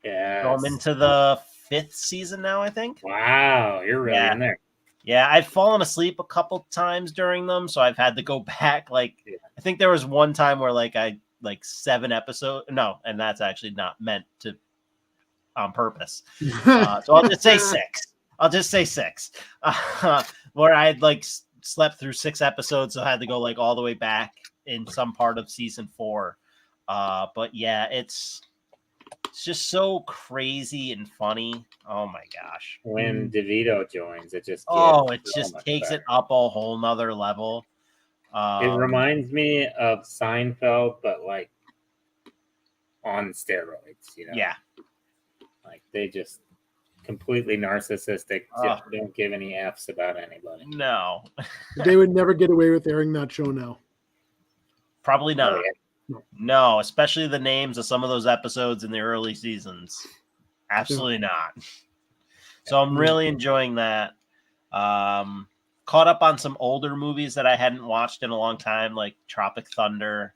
Yeah. So I'm into the 5th season now, I think. Wow, you're really in there. Yeah, I've fallen asleep a couple times during them, so I've had to go back. I think there was one time where I 7 episodes. No, and that's actually not meant to on purpose. So I'll just say 6. Where I had slept through 6 episodes, so I had to go all the way back in some part of season 4. But yeah, it's just so crazy and funny. Oh my gosh. When DeVito joins, it just takes better. it up a whole nother level. It reminds me of Seinfeld, but on steroids, Yeah. They just completely narcissistic, just don't give any F's about anybody. No. They would never get away with airing that show now. Probably not. Oh, yeah. No, especially the names of some of those episodes in the early seasons. Absolutely not. So I'm really enjoying that. Caught up on some older movies that I hadn't watched in a long time, like Tropic Thunder.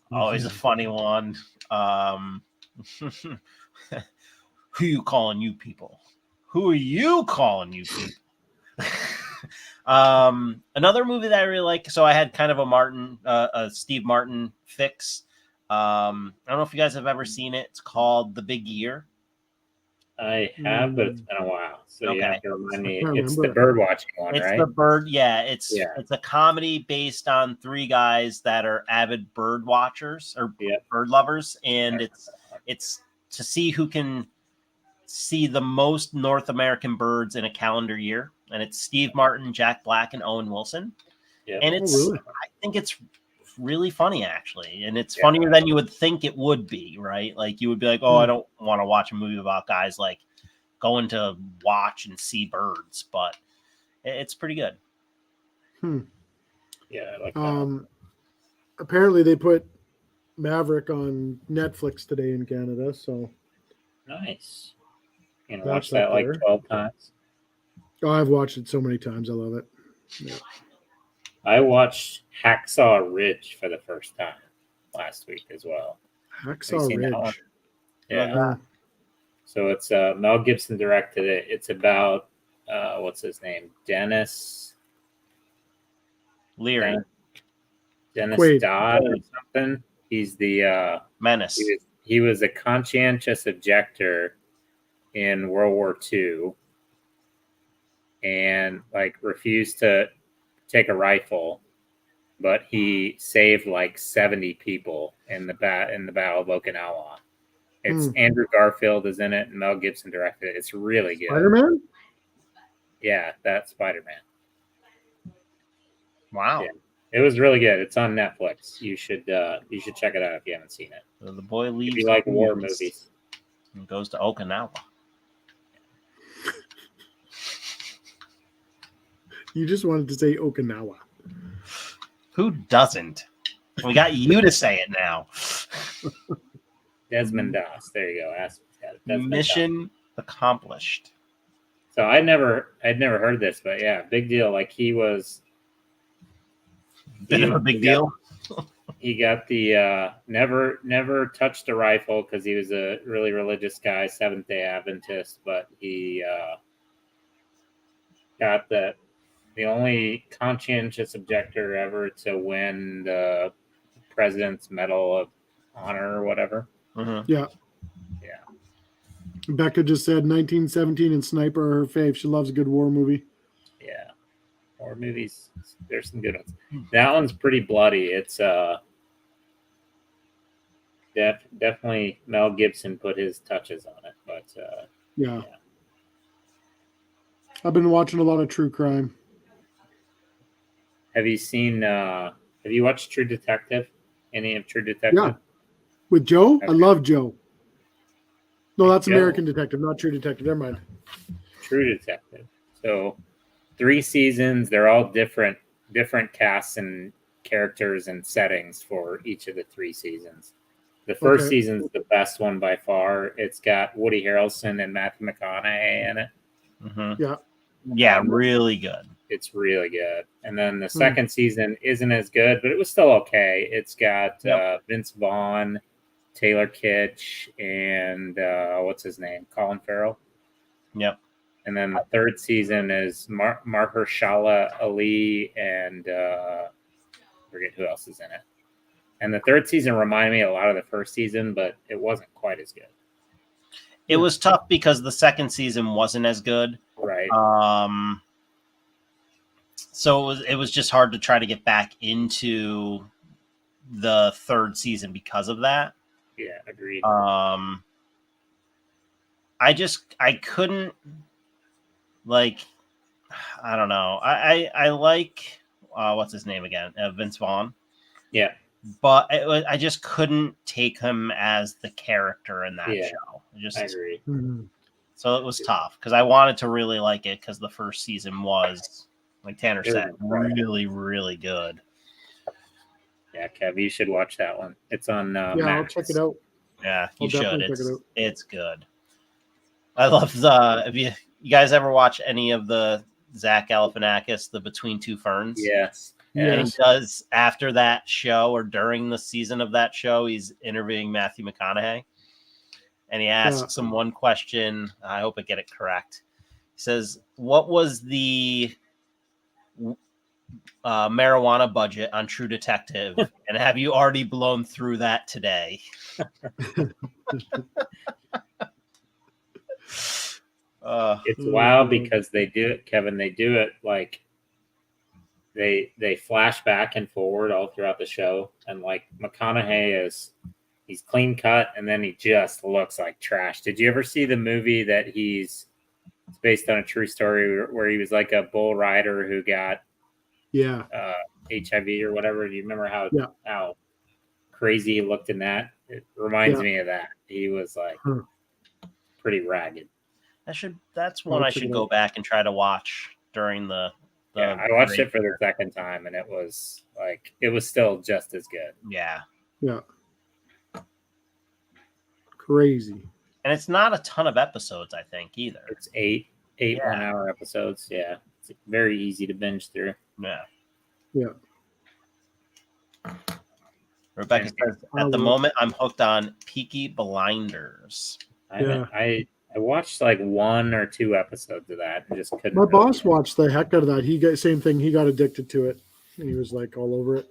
Always a funny one. Who you calling you people? Who are you calling you people? Another movie that I really like. So I had kind of a Steve Martin fix. I don't know if you guys have ever seen it. It's called The Big Year. I have, but it's been a while. So you Okay. have to remind me. I It's the remember. bird watching one, It's right? the bird. Yeah, it's a comedy based on 3 guys that are avid bird watchers or bird lovers, and it's to see who can see the most North American birds in a calendar year. And it's Steve Martin, Jack Black, and Owen Wilson. Yep. And it's really? I think it's really funny actually, and it's funnier than you would think it would be, right? You would be like, oh, I don't want to watch a movie about guys going to watch and see birds, but it's pretty good. Yeah, I like that. Apparently they put Maverick on Netflix today in Canada, so Nice. You know, That's watch that up there. 12 times. I've watched it so many times. I love it. I watched Hacksaw Ridge for the first time last week as well. Hacksaw seen that one? Ridge. Yeah. So it's Mel Gibson directed it. It's about what's his name? Dennis Leary. Dennis Quaid. Dodd or something. He's the Menace. he was a conscientious objector in World War II and refused to take a rifle, but he saved 70 people in the Battle of Okinawa. It's Andrew Garfield is in it and Mel Gibson directed it. It's really good. Spider-Man? Yeah, that Spider-Man. Wow. Yeah. It was really good. It's on Netflix. You should check it out if you haven't seen it. So the boy If leaves you like war Queens movies. and goes to Okinawa. You just wanted to say Okinawa. Who doesn't? We got you to say it now. Desmond Doss. There you go. Desmond Doss. Mission accomplished. So I'd never heard this, but yeah, big deal. Like he was Bit of a big deal. He got the never touched a rifle because he was a really religious guy, Seventh-day Adventist, but he got the only conscientious objector ever to win the President's Medal of Honor or whatever. Mm-hmm. Yeah. Yeah. Becca just said 1917 and Sniper are her fave. She loves a good war movie. Yeah. War movies, there's some good ones. That one's pretty bloody. It's definitely Mel Gibson put his touches on it, but Yeah. I've been watching a lot of true crime. have you watched True Detective? Any of True Detective? Yeah. With Joe? Okay. I love Joe. No, that's Joe. American Detective, not True Detective. Never mind. True Detective. So 3 seasons, they're all different casts and characters and settings for each of the 3 seasons. The first Okay. season's the best one by far. It's got Woody Harrelson and Matthew McConaughey in it. Mm-hmm. Yeah. Yeah, really good. It's really good. And then the second season isn't as good, but it was still okay. It's got Vince Vaughn, Taylor Kitsch, and what's his name? Colin Farrell. Yep. And then the third season is Mahershala Ali and forget who else is in it. And the third season reminded me a lot of the first season, but it wasn't quite as good. It was tough because the second season wasn't as good. Right. So it was just hard to try to get back into the third season because of that. Yeah, agreed. I couldn't, like, I don't know. I like what's his name again? Vince Vaughn. Yeah. But I just couldn't take him as the character in that show. I agree. Mm-hmm. So it was tough because I wanted to really like it because the first season was, like Tanner said, really, really good. Yeah, Kev, you should watch that one. It's on Max. I'll check it out. Yeah, you I'll should. definitely check it out. It's good. I love if you guys ever watch any of the Zach Galifianakis, the Between Two Ferns? Yes. And he does after that show or during the season of that show, he's interviewing Matthew McConaughey. And he asks him one question. I hope I get it correct. He says, "What was the marijuana budget on True Detective? And have you already blown through that today?" It's wild because they do it, Kevin. They do it like they flash back and forward all throughout the show, and like McConaughey he's clean cut, and then he just looks like trash. Did you ever see the movie that it's based on a true story where he was like a bull rider who got HIV or whatever? Do you remember how crazy he looked in that? It reminds me of that. He was like pretty ragged. That's one I should go back and try to watch during the I watched it for the second time, and it was still just as good. Yeah. Crazy. And it's not a ton of episodes, I think, either. It's eight 1-hour episodes. Yeah. It's very easy to binge through. Yeah. Rebecca says, at the moment, I'm hooked on Peaky Blinders. I watched like 1 or 2 episodes of that and just couldn't. My boss watched the heck out of that. He got same thing. He got addicted to it, and he was like all over it.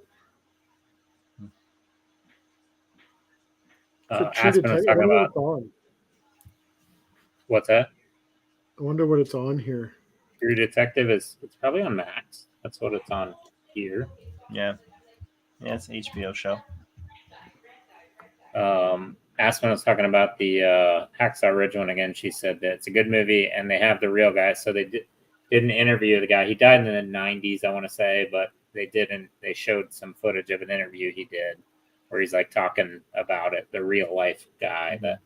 Aspen was talking about what's that? I wonder what it's on here. True Detective it's probably on Max. That's what it's on here. Yeah, it's an HBO show. Aspen was talking about the Hacksaw Ridge one again. She said that it's a good movie and they have the real guy. So did an interview with the guy. He died in the 90s, I want to say, but they showed some footage of an interview he did where he's like talking about it, the real life guy that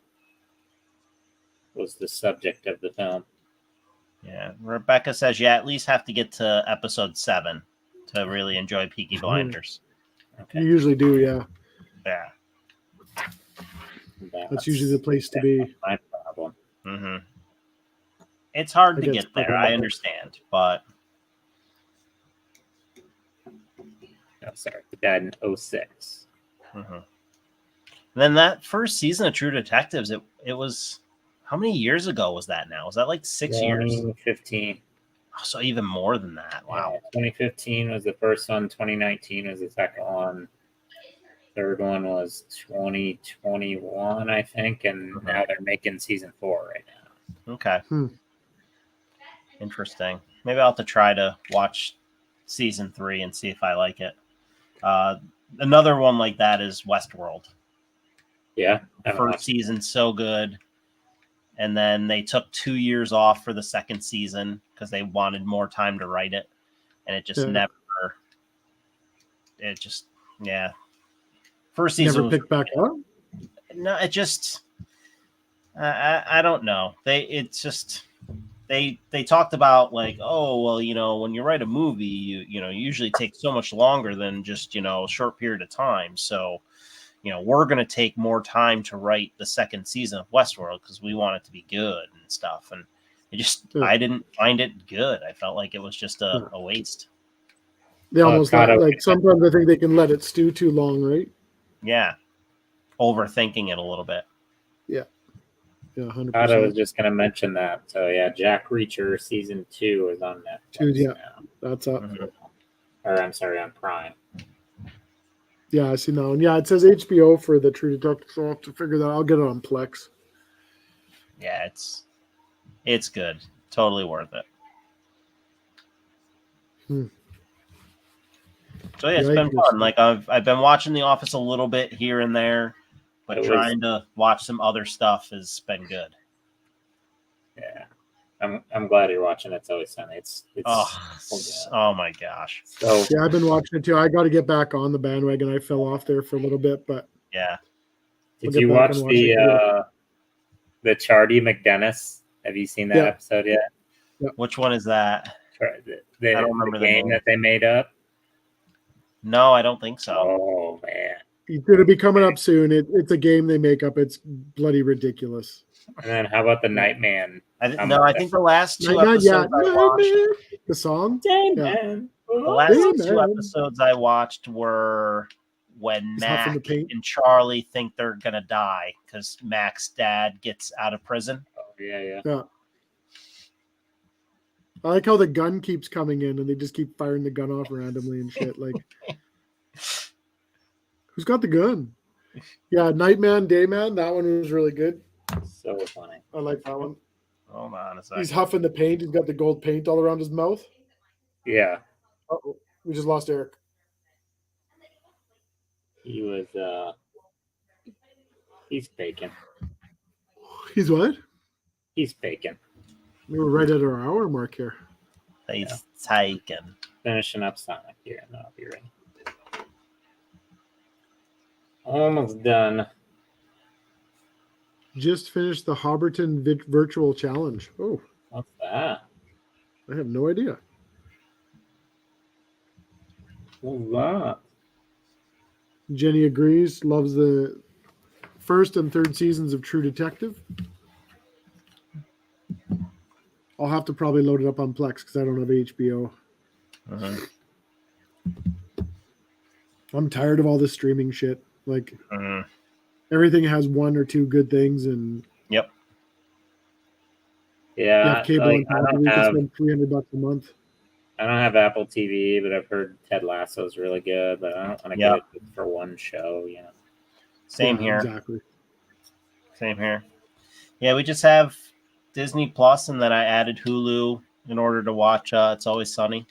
was the subject of the film. Yeah. Rebecca says you at least have to get to episode 7 to really enjoy Peaky Blinders. Okay. You usually do, yeah. Yeah. That's usually the place to be. My problem. Mm-hmm. It's hard to Against get there. Pokemon. I understand, but Oh, sorry. He died in 06. Then that first season of True Detectives, it was how many years ago was that now? Was that like 6 years? 2015. Oh, so even more than that. Wow. Yeah, 2015 was the first one. 2019 was the second one. Third one was 2021, I think, and now they're making season 4 right now. Okay. Hmm. Interesting. Maybe I'll have to try to watch season 3 and see if I like it. Another one like that is Westworld. Yeah, First season so good, and then they took 2 years off for the second season because they wanted more time to write it, and it just never. It just First season Never picked back up. No, it just. I don't know. They talked about like, oh well, when you write a movie, you usually take so much longer than just a short period of time. So, we're going to take more time to write the second season of Westworld because we want it to be good and stuff. And it just, I didn't find it good. I felt like it was just a waste. They almost like sometimes I think they can let it stew too long, right? Yeah, overthinking it a little bit. Yeah, 100%. I was just going to mention that. So yeah, Jack Reacher season 2 is on Netflix. Yeah, now. that's up. Or I'm sorry, on Prime. Yeah, I see now. And yeah, it says HBO for the True Detective, so I'll have to figure that out. I'll get it on Plex. Yeah, it's good. Totally worth it. So yeah, it's been fun. Like I've been watching The Office a little bit here and there, but trying to watch some other stuff has been good. Yeah. I'm glad you're watching It's Always Sunny. It's oh my gosh. So yeah, I've been watching it too. I got to get back on the bandwagon. I fell off there for a little bit, but yeah. Did you watch the Charlie McDennis? Have you seen that episode yet? Yeah. Which one is that? I don't remember the game that they made up. No, I don't think so. Oh man, it's going to be coming up soon. It's a game they make up. It's bloody ridiculous. And then how about the Nightman? I think the last 2 episodes I watched, the song. The last 2 episodes I watched were when Mac and Charlie think they're gonna die because Mac's dad gets out of prison. Oh, yeah. I like how the gun keeps coming in and they just keep firing the gun off randomly and shit. Like, who's got the gun? Yeah, Nightman, Dayman. That one was really good. So funny. I like that one. Hold on a second. He's huffing the paint. He's got the gold paint all around his mouth. Yeah. Uh-oh. We just lost Eric. He was he's faking. He's what? He's faking. We were right at our hour mark here. He's taken. Finishing up Sonic here. No, I'll be ready. Almost done. Just finished the Hobbiton virtual challenge. Oh, what's that? I have no idea. What's that? Jenny agrees. Loves the first and third seasons of True Detective. I'll have to probably load it up on Plex because I don't have HBO. I'm tired of all this streaming shit. Like, everything has 1 or 2 good things, and yeah, you have cable and you can spend $300 a month. I don't have Apple TV, but I've heard Ted Lasso is really good. But I don't want to get it for one show. Same here. Exactly. Same here. Yeah, we just have Disney Plus, and then I added Hulu in order to watch It's Always Sunny.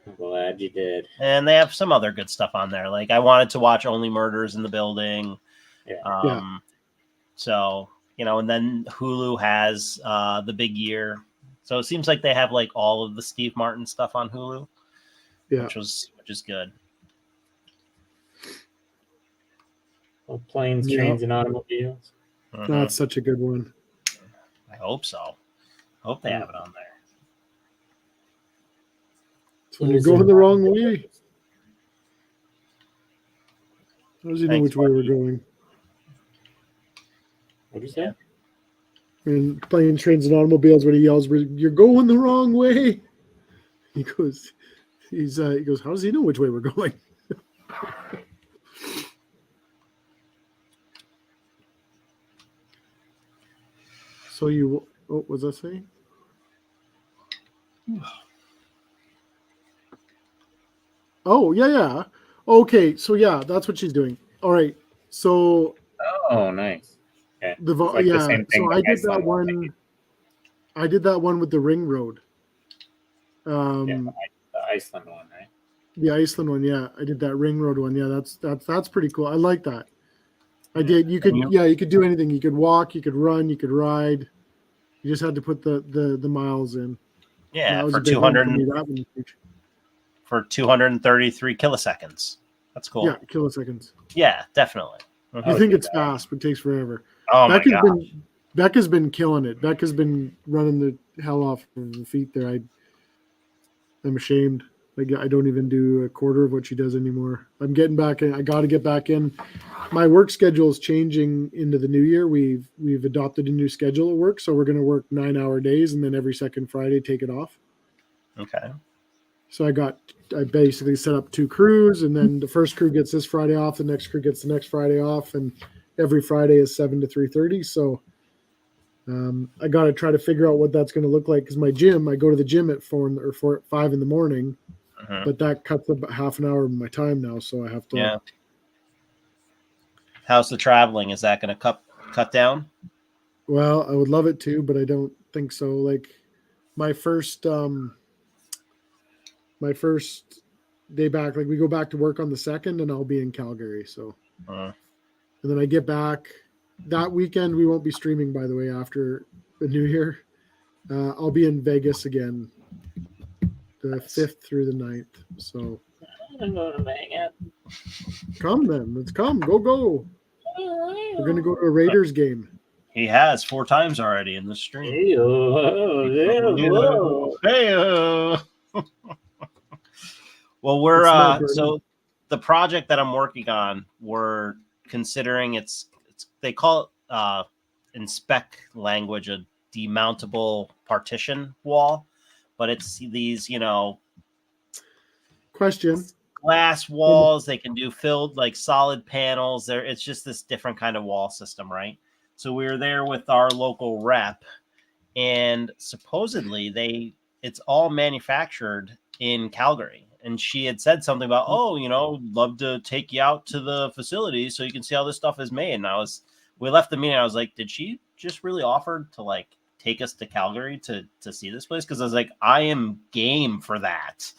I'm glad you did. And they have some other good stuff on there. Like I wanted to watch Only Murders in the Building. Yeah. So and then Hulu has The Big Year. So it seems like they have like all of the Steve Martin stuff on Hulu, Yeah. which is good. Well, planes, Yeah. trains, and automobiles. Mhm. That's such a good one. I hope so. Hope they have it on there. It's when you're going the wrong way. How does he know Thanks, which way we're buddy. going? What do you say? And playing trains and automobiles when he yells, "You're going the wrong way." He goes, he goes, how does he know which way we're going? So what was I saying? Oh, yeah. Okay, so yeah, that's what she's doing. All right. So Oh, nice. Okay. the It's like the same thing so that I did Iceland that one one. I did that one with the ring road. Yeah, the Iceland one, right? The Iceland one, yeah. I did that ring road one. Yeah, that's pretty cool. I like that. I did. You could you could do anything. You could walk, you could run, you could ride. You just had to put the miles in. Yeah, That was for a big one 200 for me. That one was huge. for 233 kiloseconds. That's cool. Yeah, kiloseconds. Yeah, definitely. You would think do it's that. fast, but it takes forever. Oh my god. Becca's been killing it. Becca's been running the hell off of the feet there. I'm ashamed. I don't even do a quarter of what she does anymore. I'm getting back in. I got to get back in. My work schedule is changing into the new year. We've adopted a new schedule at work, so we're going to work 9-hour days, and then every second Friday take it off. Okay. So I basically set up 2 crews, and then the first crew gets this Friday off, the next crew gets the next Friday off, and every Friday is 7 to 3:30. So I got to try to figure out what that's going to look like, because my gym, I go to the gym at 5 in the morning, Mhm. but that cuts about half an hour of my time now, so I have to. Yeah. How's the traveling? Is that going to cut down? Well, I would love it to, but I don't think so. Like my first day back, like we go back to work on the 2nd, and I'll be in Calgary. So, Mhm. and then I get back that weekend. We won't be streaming, by the way, after the new year. I'll be in Vegas again, the 5th through the 9th. So I'm going to Vegas. come then, let's come, go. We're gonna go to a Raiders game. He has 4 times already in the stream. Hey, Hey. Well, we're It's not burning. so the project that I'm working on, we're considering it's they call it in spec language a demountable partition wall, but it's these Question. glass walls. They can do filled like solid panels. It's just this different kind of wall system, right? So we were there with our local rep, and supposedly it's all manufactured in Calgary. And she had said something about, love to take you out to the facility so you can see how this stuff is made. And we left the meeting. I was like, did she just really offer to like take us to Calgary to see this place? Because I was like, I am game for that.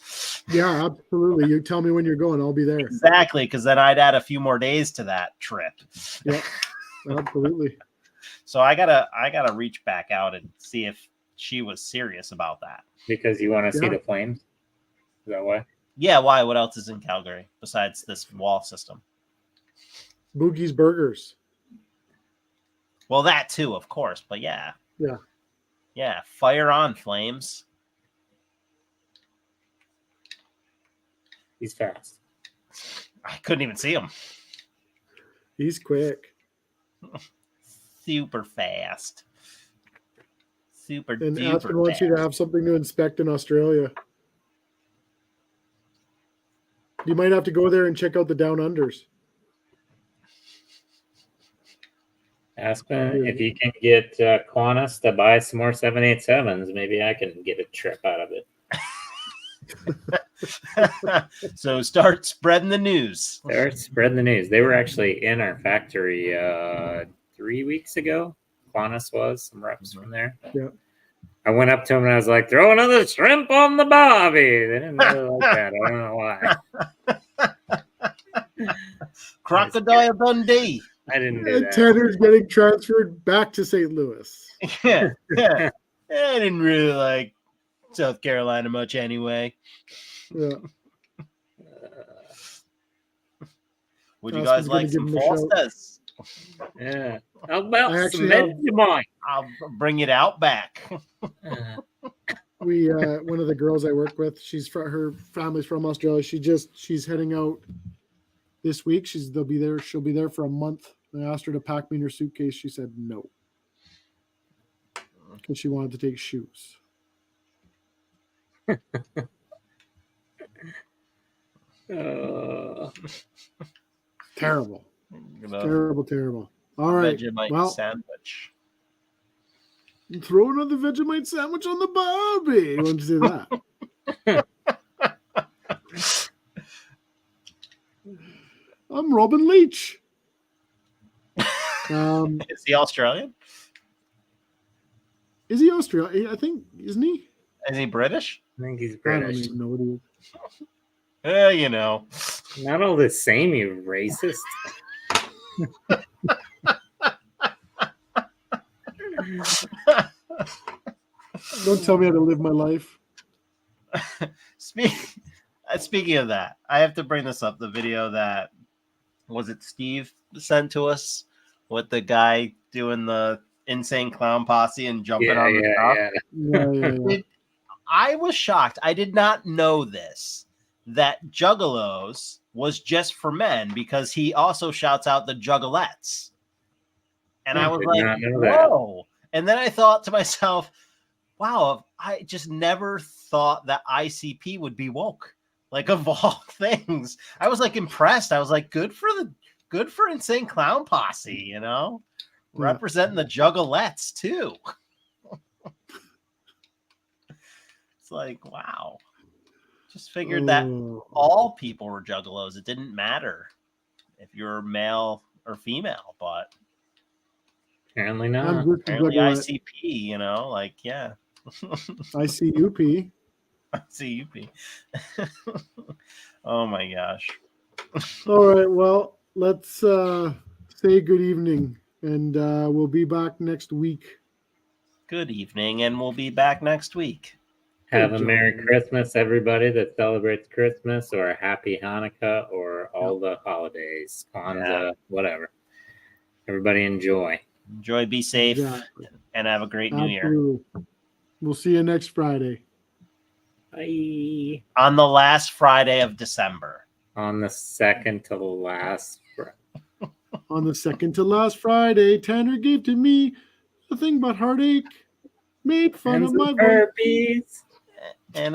Yeah, absolutely. You tell me when you're going, I'll be there. Exactly, because then I'd add a few more days to that trip. Yeah, absolutely. So I gotta reach back out and see if she was serious about that. because you want to see Yeah. the flames? Is that why? Yeah, why? What else is in Calgary besides this wall system? Boogie's Burgers. Well, that too, of course, but yeah. Yeah. Fire on, flames. He's fast. I couldn't even see him. He's quick. Super fast. Super And duper Aspen wants you to have something to inspect in Australia. You might have to go there and check out the Down Unders. Aspen, if you can get Qantas to buy some more 787s, maybe I can get a trip out of it. So start spreading the news. They're spreading the news. They were actually in our factory 3 weeks ago. Qantas was, some reps from there. Yeah. I went up to them and I was like, throw another shrimp on the bobby. They didn't really like that. I don't know why. Crocodile Dundee. I didn't do And that. Tanner's getting transferred back to St. Louis. Yeah. I didn't really like South Carolina much anyway. Yeah. Would you Austin's guys gonna like give some him a shout. Fostas? Yeah. How about I some actually have- Vegemite? I'll bring it out back. We one of the girls I work with, her family's from Australia. She's heading out this week. She'll be there for a month. I asked her to pack me in her suitcase. She said no. Because she wanted to take shoes. Terrible. Terrible. All right. Vegemite Well, sandwich. throw another Vegemite sandwich on the Barbie. You want to say that? I'm Robin Leach. Is he Australian? Is he Australian? I think, isn't he? Is he British? I think he's I don't British. even know what he is. You know. Not all the same, you racist. Don't tell me how to live my life. Speaking of that, I have to bring this up. The video that was it Steve sent to us with the guy doing the insane clown posse and jumping on the top. Yeah. I was shocked. I did not know this, that Juggalos was just for men, because he also shouts out the Juggalettes. And I was did like, not know that. whoa. And then I thought to myself, wow, I just never thought that ICP would be woke. Like, of all things, I was like impressed. I was like, good for Insane Clown Posse, you know, representing the Juggalettes too. It's like, wow. Just figured that all people were Juggalos. It didn't matter if you're male or female, but Apparently not. I'm good for apparently Juggalette. ICP, you know, like, yeah. ICUP. ICUP. Oh my gosh. All right. Well, let's say good evening, and we'll be back next week. Good evening, and we'll be back next week. Have a Merry Christmas, everybody that celebrates Christmas, or a Happy Hanukkah, or all the holidays, Kwanzaa, whatever. Everybody enjoy. Enjoy, be safe, Exactly. and have a great New Year. Absolutely. We'll see you next Friday. Bye. On the last Friday of December. On the second to last. On the second to last Friday, Tanner gave to me nothing but heartache. Made fun And of some my voice. herpes.